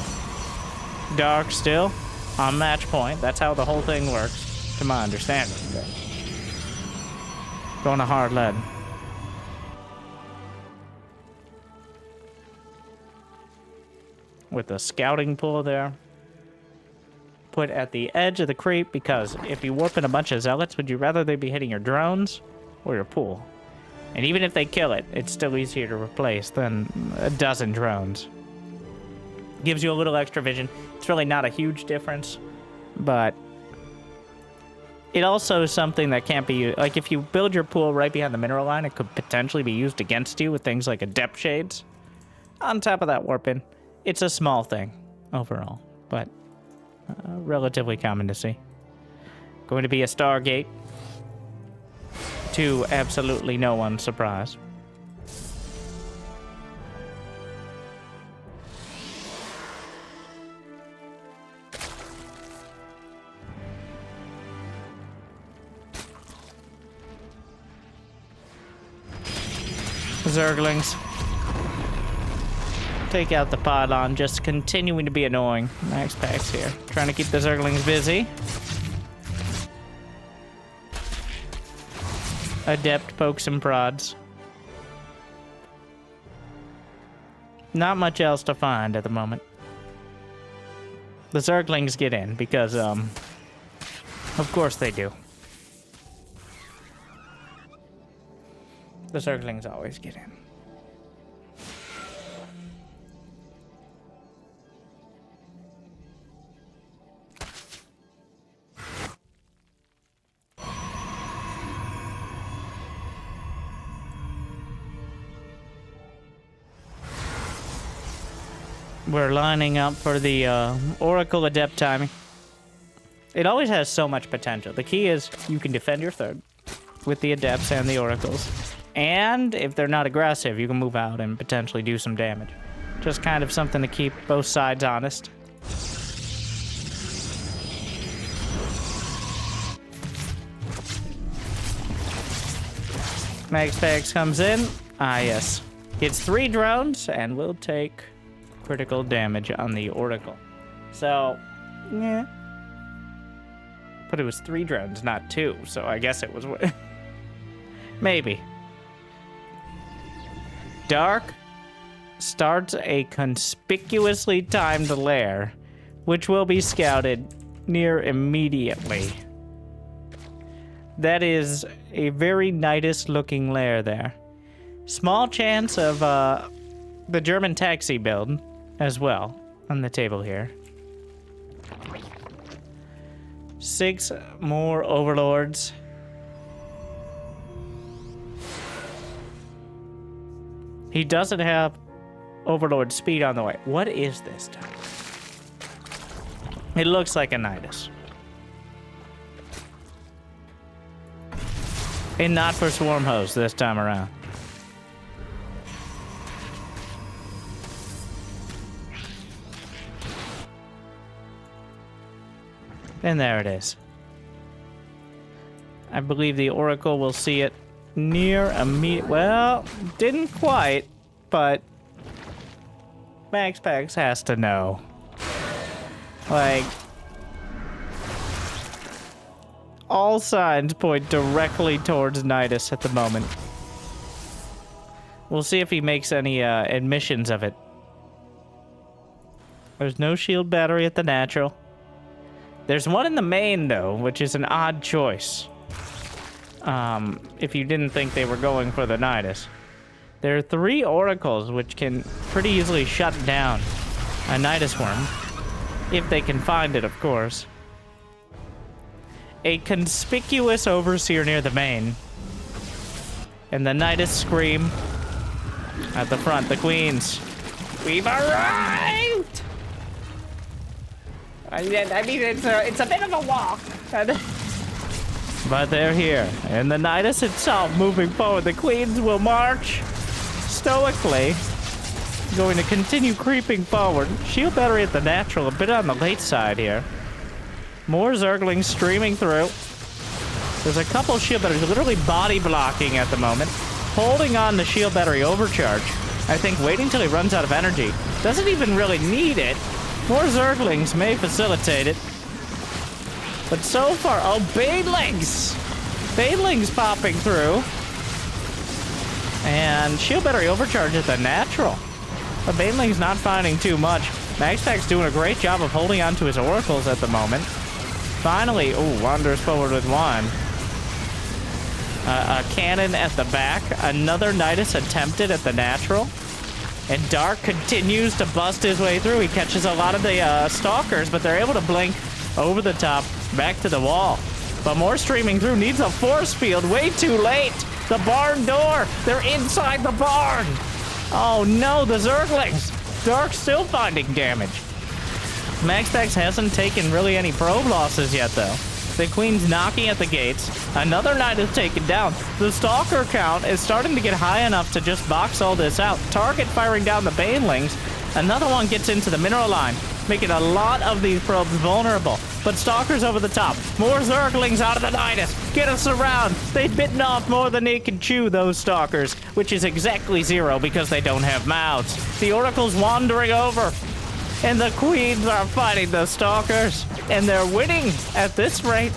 Dark still on match point. That's how the whole thing works, to my understanding. Going to hard lead. With the scouting pool there. Put at the edge of the creep, because if you warp in a bunch of zealots, would you rather they be hitting your drones or your pool? And even if they kill it, it's still easier to replace than a dozen drones. Gives you a little extra vision. It's really not a huge difference, but it also is something that can't be used. Like, if you build your pool right behind the mineral line, it could potentially be used against you with things like Adept Shades. On top of that warp in. It's a small thing overall, but relatively common to see. Going to be a Stargate. To absolutely no one's surprise. Zerglings. Take out the pylon, just continuing to be annoying. MaxPax here. Trying to keep the Zerglings busy. Adept pokes and prods. Not much else to find at the moment. The Zerglings get in because, of course they do. The Zerglings always get in. We're lining up for the Oracle Adept timing. It always has so much potential. The key is you can defend your third with the Adepts and the Oracles. And if they're not aggressive, you can move out and potentially do some damage. Just kind of something to keep both sides honest. MaxPax comes in. Ah, yes. Gets 3 drones and will take critical damage on the Oracle. So, yeah. But it was 3 drones, not 2, so I guess it was... Maybe. Dark starts a conspicuously timed lair, which will be scouted near immediately. That is a very Nidus-looking lair there. Small chance of the German taxi build as well on the table here. 6 more overlords. He doesn't have overlord speed on the way. What is this time? It looks like a Nidus. And not for swarm host this time around. And there it is. I believe the Oracle will see it near immediate. Well, didn't quite, but MaxPax has to know. Like, all signs point directly towards Nidus at the moment. We'll see if he makes any admissions of it. There's no shield battery at the natural. There's one in the main, though, which is an odd choice. If you didn't think they were going for the Nidus. There are 3 oracles, which can pretty easily shut down a Nidus worm. If they can find it, of course. A conspicuous overseer near the main. And the Nidus scream at the front, the queens. We've arrived! I mean, it's a bit of a walk. But they're here, and the Nidus itself moving forward. The queens will march stoically, going to continue creeping forward. Shield battery at the natural, a bit on the late side here. More Zerglings streaming through. There's a couple shield batteries literally body blocking at the moment, holding on to shield battery overcharge. I think waiting till he runs out of energy. Doesn't even really need it. More Zerglings may facilitate it. But so far, oh, Banelings! Banelings popping through. And shield battery overcharge at the natural. But Baneling's not finding too much. MaxPax doing a great job of holding on to his oracles at the moment. Finally, oh, wanders forward with 1. A cannon at the back. Another Nidus attempted at the natural. And Dark continues to bust his way through. He catches a lot of the stalkers, but they're able to blink over the top, back to the wall. But more streaming through, needs a force field, way too late. The barn door, they're inside the barn. Oh no, the Zerglings. Dark still finding damage. MaxPax hasn't taken really any probe losses yet, though. The Queen's knocking at the gates. Another knight is taken down. The Stalker count is starting to get high enough to just box all this out. Target firing down the Banelings. Another one gets into the mineral line, making a lot of these probes vulnerable. But Stalker's over the top. More Zerglings out of the Nidus. Get us around. They've bitten off more than they can chew, those Stalkers, which is exactly 0 because they don't have mouths. The Oracle's wandering over. And the Queens are fighting the Stalkers, and they're winning at this rate.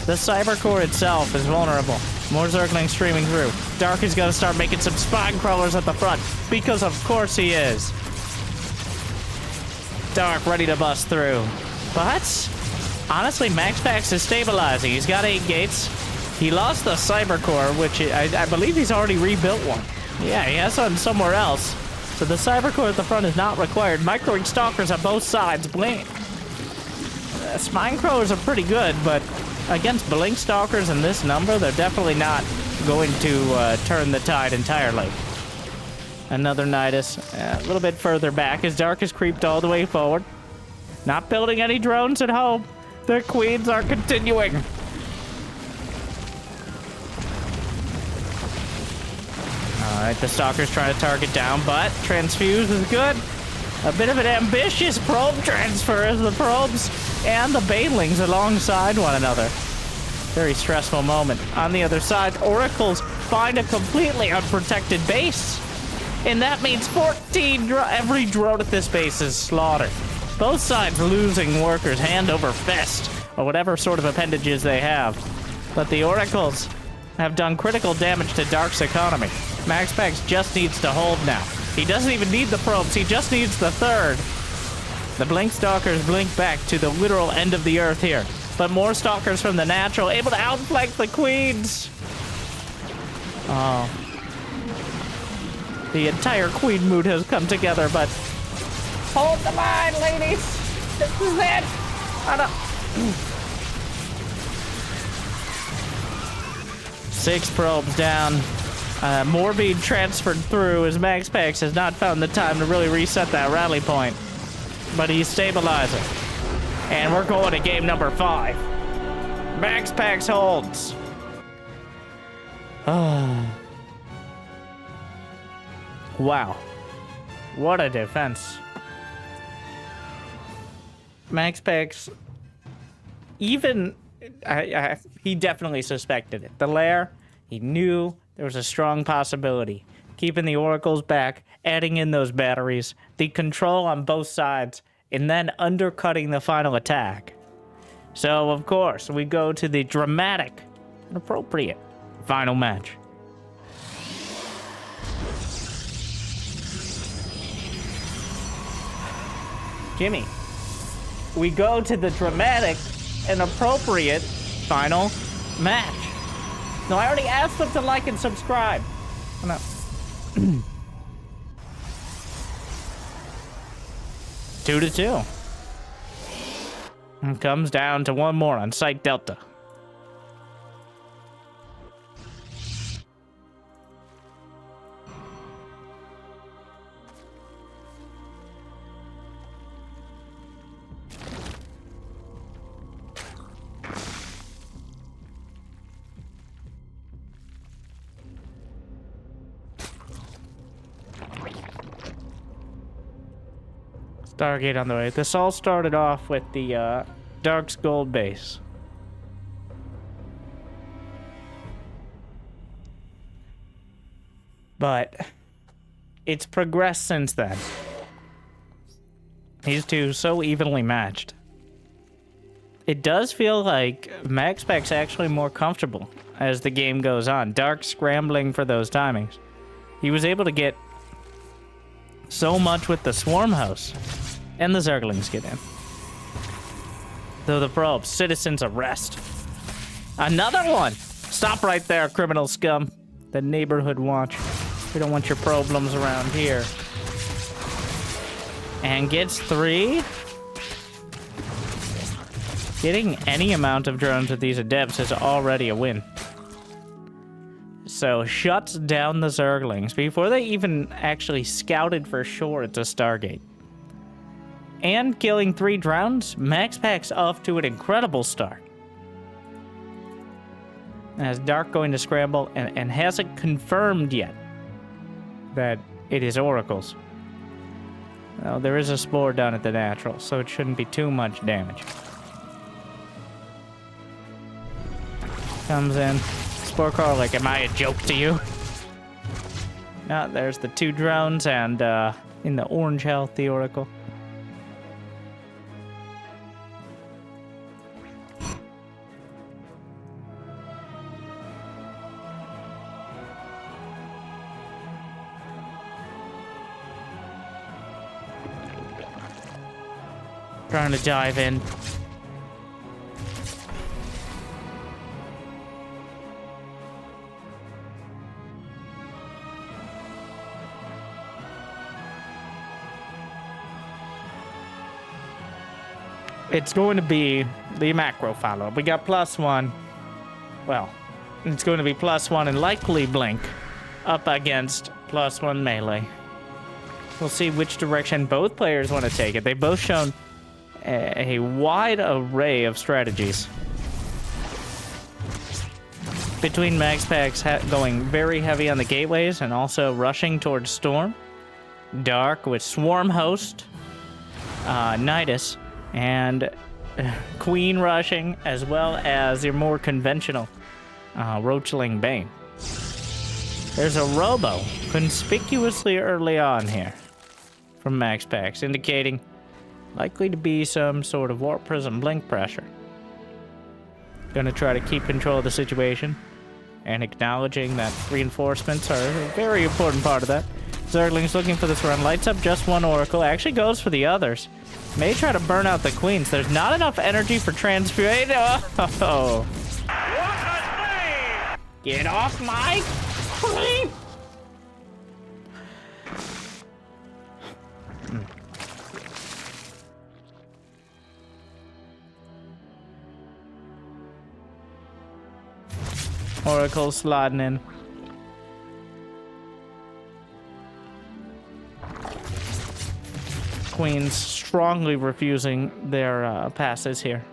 The Cyber Core itself is vulnerable. More Zerglings streaming through. Dark is gonna start making some spine crawlers at the front, because of course he is. Dark ready to bust through. But, honestly, MaxPax is stabilizing. He's got 8 gates. He lost the Cyber Core, which I believe he's already rebuilt one. Yeah, he has one somewhere else. So the Cyber Core at the front is not required. Microing Stalkers on both sides. Blink. Spine Crawlers are pretty good, but against Blink Stalkers in this number, they're definitely not going to turn the tide entirely. Another Nidus. A little bit further back as Dark has creeped all the way forward. Not building any drones at home. Their Queens are continuing. Alright, the Stalker's trying to target down, but Transfuse is good. A bit of an ambitious probe transfer as the probes and the Banelings alongside one another. Very stressful moment. On the other side, Oracles find a completely unprotected base. And that means 14 every drone at this base is slaughtered. Both sides losing workers hand over fist, or whatever sort of appendages they have. But the Oracles have done critical damage to Dark's economy. MaxPax just needs to hold now. He doesn't even need the probes, he just needs the third. The Blink Stalkers blink back to the literal end of the earth here. But more Stalkers from the natural, able to outflank the Queens. Oh. The entire Queen mood has come together, but... Hold the line, ladies! This is it! I don't... 6 probes down. More being transferred through as MaxPax has not found the time to really reset that rally point. But he's stabilizing. And we're going to game number 5. MaxPax holds. Wow. What a defense. MaxPax, even... he definitely suspected it. The lair, he knew there was a strong possibility. Keeping the Oracles back, adding in those batteries, the control on both sides, and then undercutting the final attack. So, of course, we go to the dramatic and appropriate final match. Jimmy, we go to the dramatic and appropriate final match. No, I already asked them to like and subscribe. Oh, no. 2-2. And comes down to one more on Site Delta. Stargate on the way. This all started off with the Dark's gold base. But it's progressed since then. These two so evenly matched. It does feel like MaxPax actually more comfortable as the game goes on. Dark scrambling for those timings. He was able to get so much with the Swarm House. And the Zerglings get in. Though the probes, citizens arrest. Another one! Stop right there, criminal scum. The neighborhood watch. We don't want your problems around here. And gets 3. Getting any amount of drones with these adepts is already a win. So, shuts down the Zerglings before they even actually scouted for sure it's a Stargate. And killing 3 drones, MaxPax off to an incredible start. As Dark going to scramble and hasn't confirmed yet that it is Oracle's. Well, there is a spore down at the natural, so it shouldn't be too much damage. Comes in. Spore car like, am I a joke to you? Ah, there's the 2 drones and in the orange health, the Oracle. Trying to dive in. It's going to be the macro follow-up. We got +1. Well, it's going to be +1 and likely blink up against +1 melee. We'll see which direction both players want to take it. They've both shown a wide array of strategies. Between MaxPax going very heavy on the gateways and also rushing towards Storm. Dark with Swarm Host, Nidus, and Queen rushing, as well as your more conventional Roachling Bane. There's a Robo conspicuously early on here from MaxPax, indicating likely to be some sort of Warp Prism blink pressure. Gonna try to keep control of the situation and acknowledging that reinforcements are a very important part of that. Zergling's looking for this run, lights up just one Oracle, actually goes for the others. May try to burn out the Queens. There's not enough energy for transfuse. Oh. Get off my Queen! Oracle sliding in. Queens strongly refusing their passes here.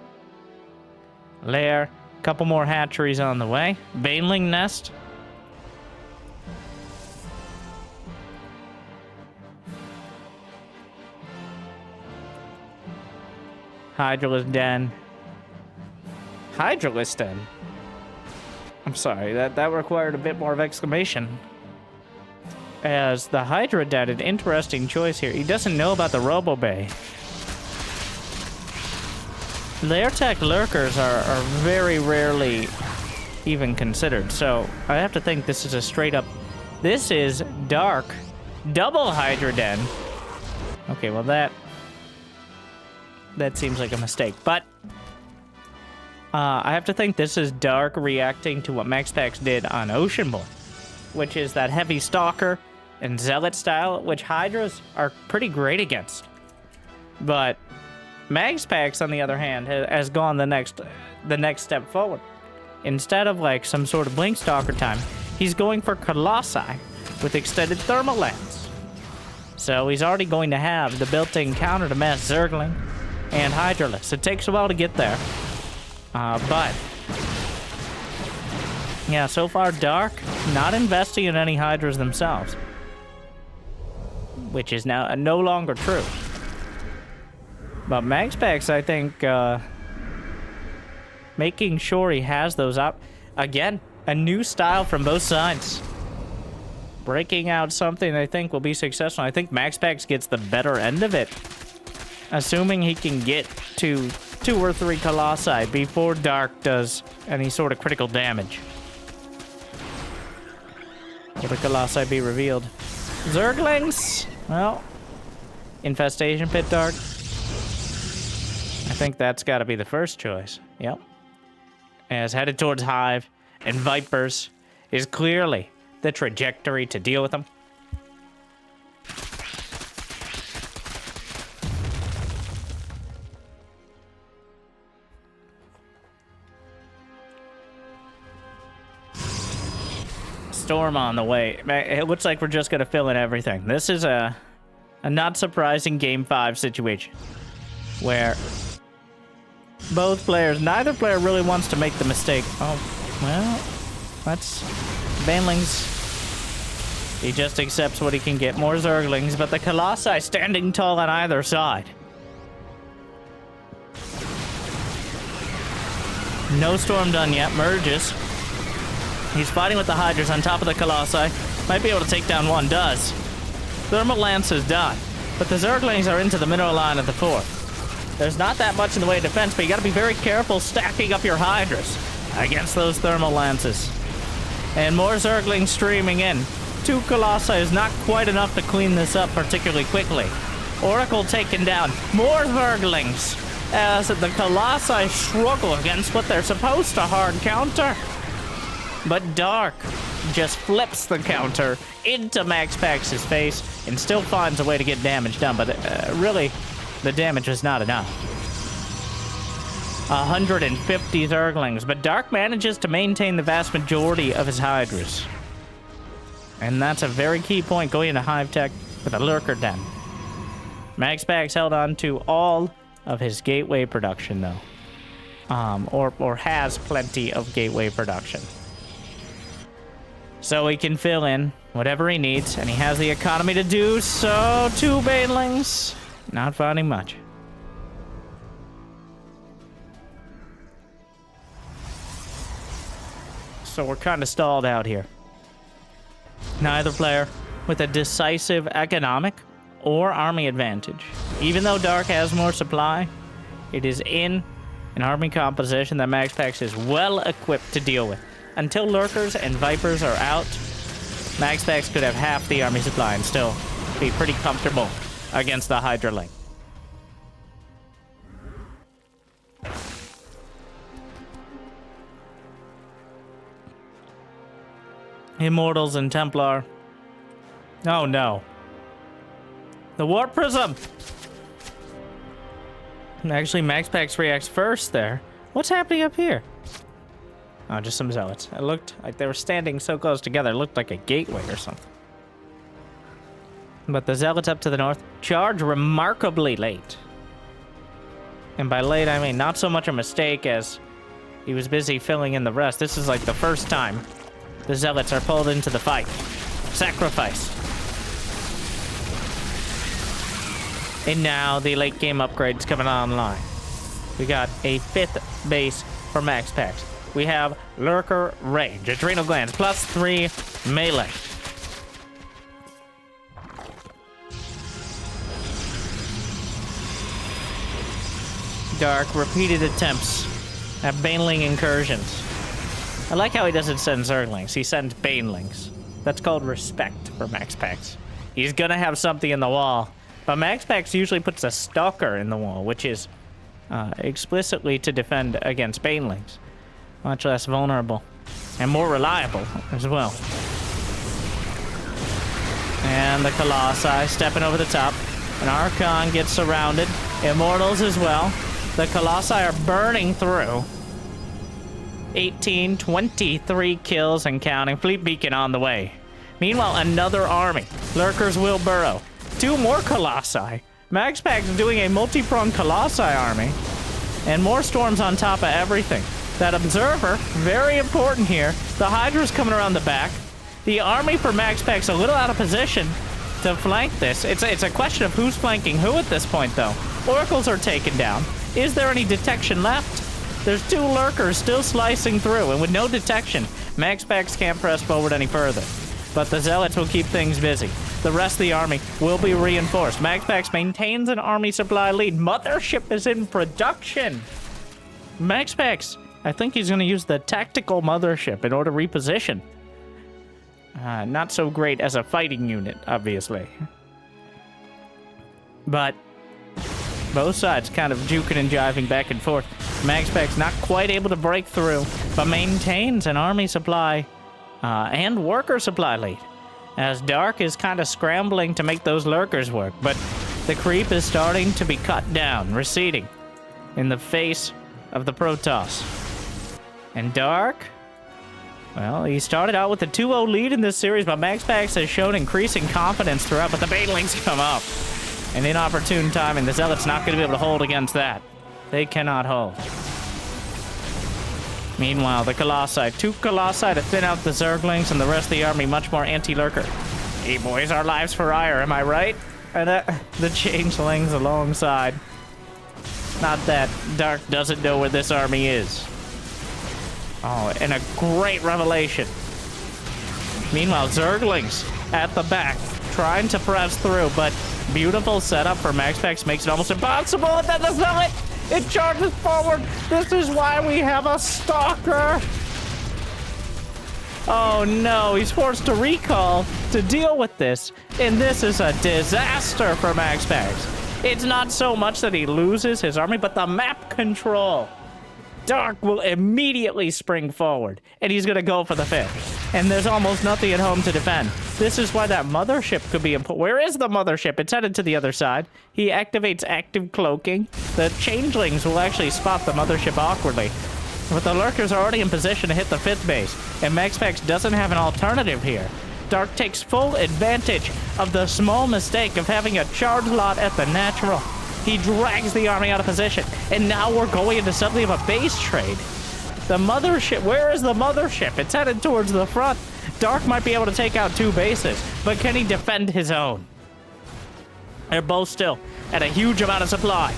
Lair, couple more hatcheries on the way. Baneling nest. Hydralisk den. Hydralisk den? I'm sorry, that required a bit more of exclamation. As the Hydra Den, an interesting choice here. He doesn't know about the Robo Bay. Lair tech lurkers are very rarely even considered, so I have to think this is a straight up... This is Dark double Hydra Den. Okay, well that seems like a mistake, but I have to think this is Dark reacting to what MaxPax did on Oceanborn, which is that heavy Stalker and Zealot style, which Hydras are pretty great against. But MaxPax, on the other hand, has gone the next step forward. Instead of like some sort of Blink Stalker time, he's going for Colossi with extended thermal lens. So he's already going to have the built-in counter to mass Zergling and Hydralisk. It takes a while to get there. But yeah, so far Dark not investing in any Hydras themselves, which is now no longer true. But MaxPax, I think, making sure he has those up. Again, a new style from both sides. Breaking out something I think will be successful. I think MaxPax gets the better end of it, assuming he can get to 2 or 3 Colossi before Dark does any sort of critical damage. Will the Colossi be revealed? Zerglings? Well, Infestation Pit Dark. I think that's got to be the first choice. Yep. As headed towards Hive and Vipers is clearly the trajectory to deal with them. Storm on the way. It looks like we're just going to fill in everything. This is a not surprising Game 5 situation where both players, neither player really wants to make the mistake. Oh, Well, that's Banelings. He just accepts what he can get. More Zerglings, but the Colossi standing tall on either side. No storm done yet. Merges. He's fighting with the Hydras on top of the Colossi. Might be able to take down one. Does. Thermal Lance is done. But the Zerglings are into the mineral line of the fort. There's not that much in the way of defense, but you gotta be very careful stacking up your Hydras against those Thermal Lances. And more Zerglings streaming in. 2 Colossi is not quite enough to clean this up particularly quickly. Oracle taken down. More Zerglings as the Colossi struggle against what they're supposed to hard counter. But Dark just flips the counter into MaxPax's face and still finds a way to get damage done. But really, the damage was not enough. 150 Zerglings, but Dark manages to maintain the vast majority of his Hydras. And that's a very key point going into Hive Tech with a Lurker Den. MaxPax held on to all of his Gateway production, though. Or has plenty of Gateway production. So he can fill in whatever he needs, and he has the economy to do so. 2 Banelings, not finding much. So we're kind of stalled out here. Neither player with a decisive economic or army advantage. Even though Dark has more supply, it is in an army composition that MaxPax is well equipped to deal with. Until Lurkers and Vipers are out, MaxPax could have half the army supply and still be pretty comfortable against the Hydra link. Immortals and Templar. Oh no. The Warp Prism! Actually, MaxPax reacts first there. What's happening up here? Oh, just some Zealots. It looked like they were standing so close together. It looked like a gateway or something. But the Zealots up to the north charge remarkably late. And by late, I mean not so much a mistake as he was busy filling in the rest. This is like the first time the Zealots are pulled into the fight. Sacrifice. And now the late game upgrades coming online. We got a 5th base for MaxPax. We have Lurker Range, Adrenal Glands, +3 melee. Dark, repeated attempts at Baneling incursions. I like how he doesn't send Zerglings, he sends Banelings. That's called respect for MaxPax. He's gonna have something in the wall, but MaxPax usually puts a Stalker in the wall, which is explicitly to defend against Banelings. Much less vulnerable and more reliable as well. And the Colossi stepping over the top. An Archon gets surrounded. Immortals as well. The Colossi are burning through. 18, 23 kills and counting. Fleet Beacon on the way. Meanwhile, another army. Lurkers will burrow. 2 more Colossi. MaxPax doing a multi-pronged Colossi army. And more storms on top of everything. That Observer, very important here. The Hydra's coming around the back. The army for MaxPax a little out of position to flank this. It's a question of who's flanking who at this point, though. Oracles are taken down. Is there any detection left? There's 2 Lurkers still slicing through, and with no detection, MaxPax can't press forward any further. But the Zealots will keep things busy. The rest of the army will be reinforced. MaxPax maintains an army supply lead. Mothership is in production. MaxPax, I think he's going to use the tactical mothership in order to reposition. Not so great as a fighting unit, obviously. But both sides kind of juking and jiving back and forth. MaxPax not quite able to break through, but maintains an army supply and worker supply lead. As Dark is kind of scrambling to make those Lurkers work, but the creep is starting to be cut down, receding in the face of the Protoss. And Dark, well, he started out with a 2-0 lead in this series, but MaxPax has shown increasing confidence throughout, but the Banelings come up. An inopportune timing. The Zealot's not going to be able to hold against that. They cannot hold. Meanwhile, the Colossi. 2 Colossi to thin out the Zerglings and the rest of the army much more anti-lurker. Hey boys, our lives for ire, am I right? And the changelings alongside. Not that Dark doesn't know where this army is. Oh, and a great revelation. Meanwhile, Zerglings at the back, trying to press through, but beautiful setup for MaxPax makes it almost impossible, and then the Zealot, it charges forward. This is why we have a Stalker. Oh no, he's forced to recall to deal with this, and this is a disaster for MaxPax. It's not so much that he loses his army, but the map control. Dark will immediately spring forward, and he's gonna go for the 5th. And there's almost nothing at home to defend. This is why that mothership could be important. Where is the mothership? It's headed to the other side. He activates active cloaking. The changelings will actually spot the mothership awkwardly. But the lurkers are already in position to hit the 5th base, and MaxPax doesn't have an alternative here. Dark takes full advantage of the small mistake of having a charge lot at the natural. He drags the army out of position, and now we're going into something of a base trade. The mothership, where is the mothership? It's headed towards the front. Dark might be able to take out 2 bases, but can he defend his own? They're both still at a huge amount of supply.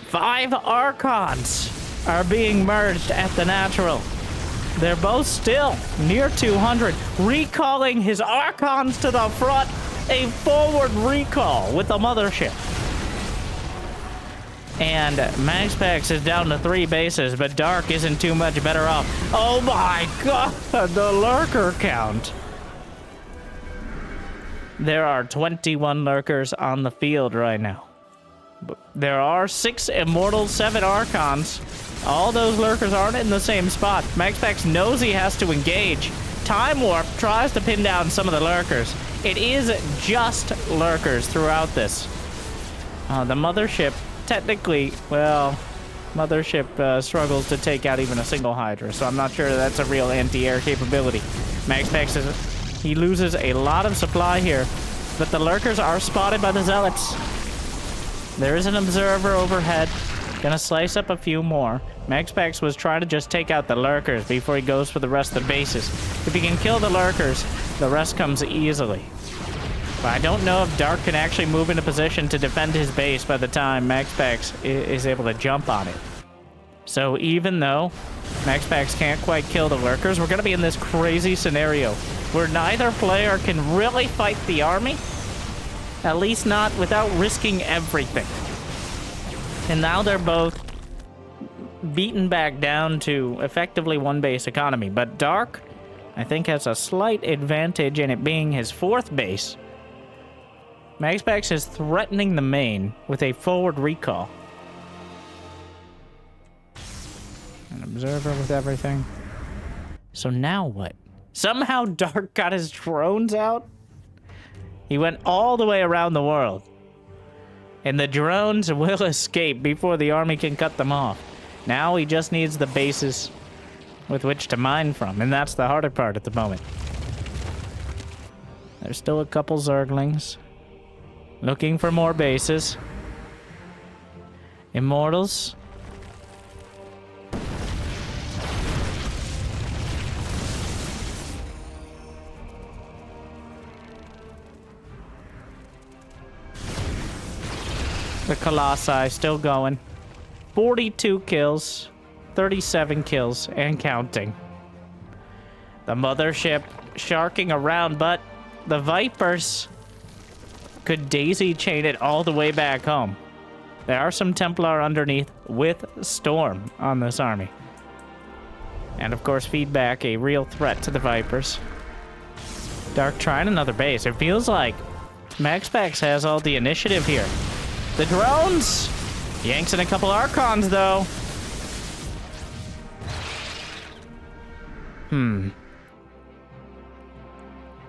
5 Archons are being merged at the natural. They're both still near 200, recalling his Archons to the front. A forward recall with the mothership. And MaxPax is down to 3 bases, but Dark isn't too much better off. Oh my god, the lurker count. There are 21 lurkers on the field right now. There are 6 Immortals, 7 Archons. All those lurkers aren't in the same spot. MaxPax knows he has to engage. Time Warp tries to pin down some of the lurkers. It is just lurkers throughout this. The mothership, technically, well, mothership struggles to take out even a single Hydra, so I'm not sure that's a real anti-air capability. MaxPax, he loses a lot of supply here, but the lurkers are spotted by the Zealots. There is an observer overhead. Gonna slice up a few more. MaxPax was trying to just take out the lurkers before he goes for the rest of the bases. If he can kill the lurkers, the rest comes easily. But I don't know if Dark can actually move into position to defend his base by the time MaxPax is able to jump on it. So even though MaxPax can't quite kill the lurkers, we're gonna be in this crazy scenario where neither player can really fight the army. At least not without risking everything. And now they're both beaten back down to effectively 1 base economy. But Dark, I think, has a slight advantage in it being his 4th base. MaxPax is threatening the main with a forward recall. An observer with everything. So now what? Somehow Dark got his drones out? He went all the way around the world. And the drones will escape before the army can cut them off. Now he just needs the bases with which to mine from, and that's the harder part at the moment. There's still a couple Zerglings looking for more bases. Immortals. The Colossi still going. 42 kills, 37 kills, and counting. The mothership sharking around, but the Vipers could daisy chain it all the way back home. There are some Templar underneath with Storm on this army. And of course, feedback, a real threat to the Vipers. Dark trying another base. It feels like MaxPax has all the initiative here. The drones! Yanks in a couple Archons, though.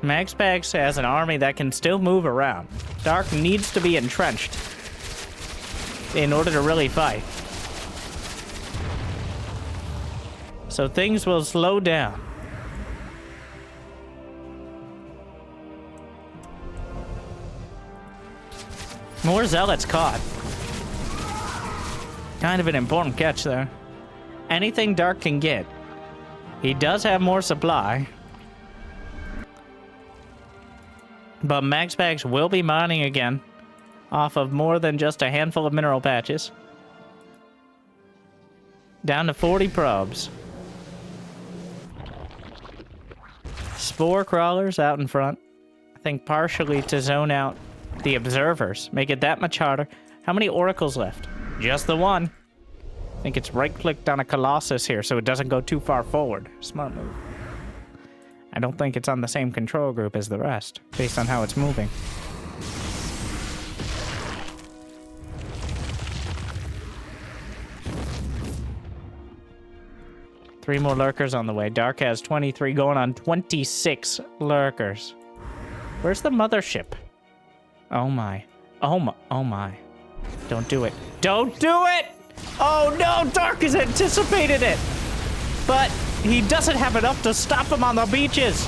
MaxPax has an army that can still move around. Dark needs to be entrenched in order to really fight. So things will slow down. More Zealots caught. Kind of an important catch there. anything Dark can get. He does have more supply. But MaxPax will be mining again off of more than just a handful of mineral patches. Down to 40 probes. Spore crawlers out in front. I think partially to zone out the observers. Make it that much harder. How many oracles left? Just the one. I think it's right-clicked on a Colossus here so it doesn't go too far forward. Smart move. I don't think it's on the same control group as the rest, based on how it's moving. Three more lurkers on the way. Dark has 23, going on 26 lurkers. Where's the mothership? Oh my. Oh my. Oh my. Don't do it. Don't do it! Oh no, Dark has anticipated it! But he doesn't have enough to stop him on the beaches.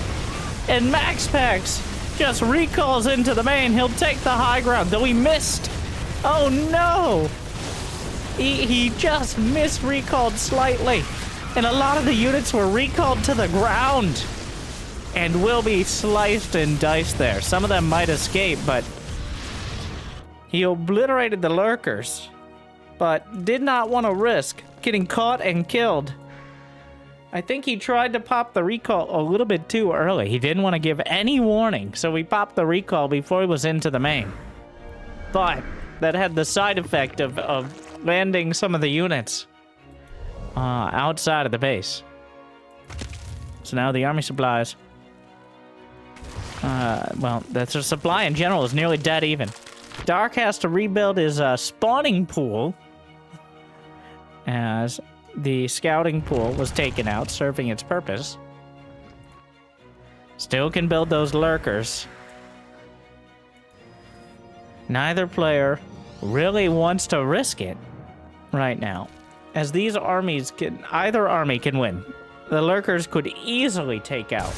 And MaxPax just recalls into the main. He'll take the high ground, though he missed. Oh no! He just recalled slightly. And a lot of the units were recalled to the ground. And will be sliced and diced there. Some of them might escape, but he obliterated the lurkers. But did not want to risk getting caught and killed. I think he tried to pop the recall a little bit too early. He didn't want to give any warning, so he popped the recall before he was into the main. But that had the side effect of landing some of the units outside of the base. So now the army supplies. Well, the supply in general is nearly dead even. Dark has to rebuild his spawning pool, as the scouting pool was taken out, serving its purpose. Still can build those lurkers. Neither player really wants to risk it right now, as these armies can, either army can win. The lurkers could easily take out,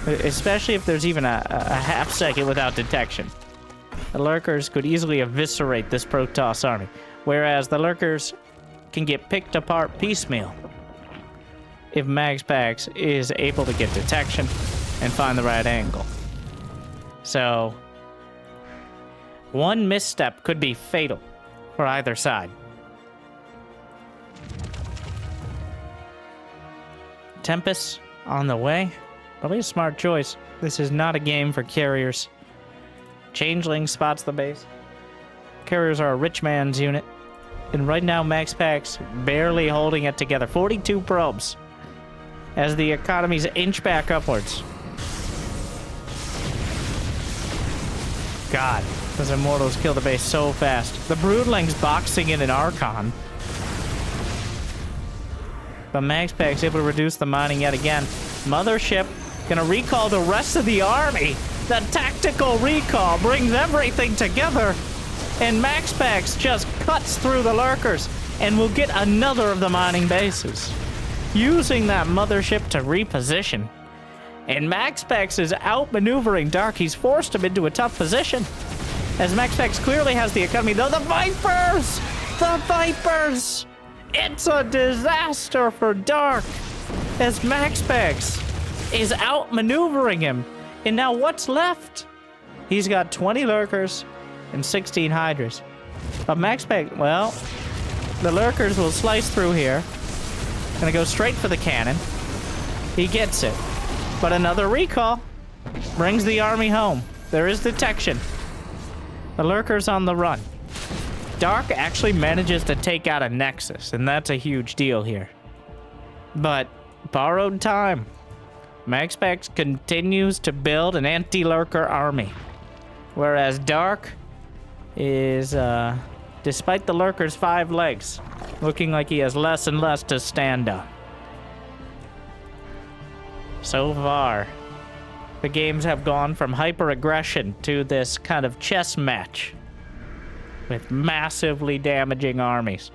especially if there's even a half second without detection. The lurkers could easily eviscerate this Protoss army, whereas the lurkers can get picked apart piecemeal if MaxPax is able to get detection and find the right angle. So, one misstep could be fatal for either side. Tempest on the way. Probably a smart choice. This is not a game for carriers. Changeling spots the base. Carriers are a rich man's unit. And right now, MaxPax barely holding it together. 42 probes as the economies inch back upwards. God, those Immortals kill the base so fast. The Broodlings boxing in an Archon. But MaxPax able to reduce the mining yet again. Mothership gonna recall the rest of the army. The tactical recall brings everything together. And MaxPax just cuts through the lurkers and will get another of the mining bases, using that mothership to reposition. And MaxPax is outmaneuvering Dark. He's forced him into a tough position, as MaxPax clearly has the economy. Though the Vipers! The Vipers! It's a disaster for Dark, as MaxPax is outmaneuvering him. And now what's left? He's got 20 lurkers and 16 hydras. But MaxPax, well, the lurkers will slice through here. Gonna go straight for the cannon. He gets it. But another recall brings the army home. There is detection. The lurker's on the run. Dark actually manages to take out a Nexus, and that's a huge deal here. But borrowed time. MaxPax continues to build an anti-lurker army, whereas Dark is, despite the lurker's 5 legs, looking like he has less and less to stand on. So far, the games have gone from hyper-aggression to this kind of chess match with massively damaging armies.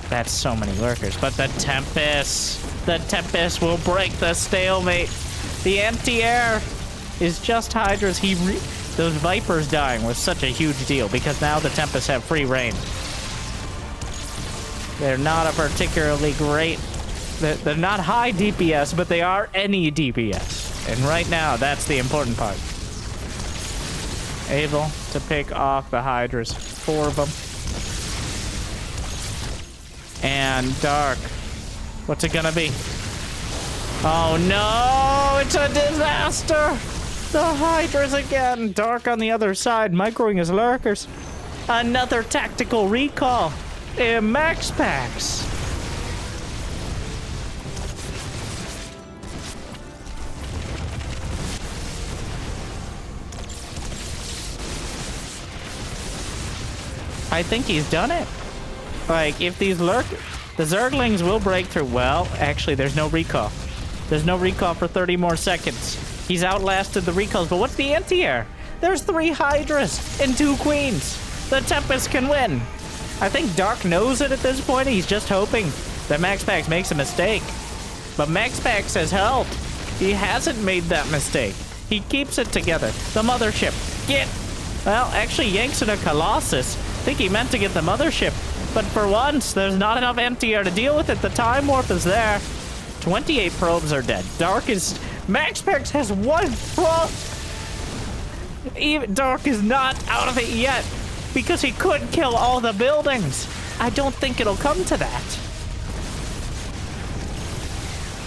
That's so many lurkers. But the Tempest will break the stalemate. The anti-air is just Hydras. Those Vipers dying was such a huge deal because now the Tempests have free reign. They're not a particularly great... They're not high DPS, but they are any DPS. And right now, that's the important part. Able to pick off the Hydras. 4 of them. And Dark. What's it gonna be? Oh no! It's a disaster! The Hydras again! Dark on the other side, microing his lurkers. Another tactical recall. MaxPax. I think he's done it. Like, if these the Zerglings will break through. Well, actually, there's no recall. There's no recall for 30 more seconds. He's outlasted the recalls, but what's the anti-air? There's 3 Hydras and 2 Queens. The Tempest can win. I think Dark knows it at this point. He's just hoping that MaxPax makes a mistake. But MaxPax has helped. He hasn't made that mistake. He keeps it together. The mothership. Get... Well, actually, yanks in a Colossus. I think he meant to get the mothership. But for once, there's not enough anti-air to deal with it. The time warp is there. 28 probes are dead. Dark is... MaxPax has 1 probe. Even Dark is not out of it yet. Because he couldn't kill all the buildings. I don't think it'll come to that.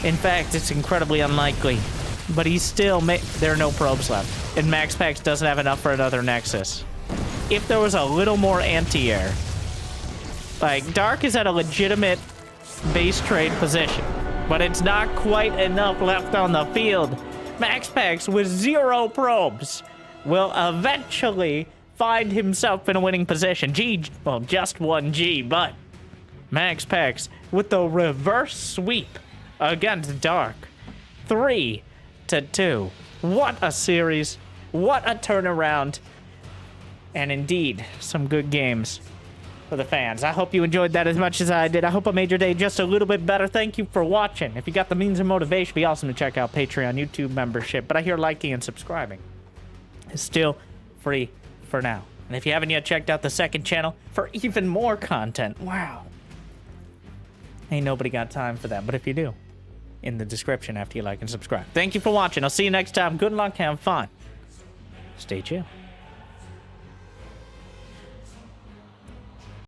In fact, it's incredibly unlikely. But he's still... There are no probes left. And MaxPax doesn't have enough for another Nexus. If there was a little more anti-air, like, Dark is at a legitimate base trade position, but it's not quite enough left on the field. MaxPax with 0 probes will eventually find himself in a winning position. Well, just 1 G, but MaxPax with the reverse sweep against Dark. 3-2. What a series. What a turnaround. And indeed, some good games for the fans. I hope you enjoyed that as much as I did. I hope I made your day just a little bit better. Thank you for watching. If you got the means and motivation, it'd be awesome to check out Patreon, YouTube membership. But I hear liking and subscribing is still free for now. And if you haven't yet checked out the second channel for even more content, wow. Ain't nobody got time for that. But if you do, in the description after you like and subscribe. Thank you for watching. I'll see you next time. Good luck. Have fun. Stay chill.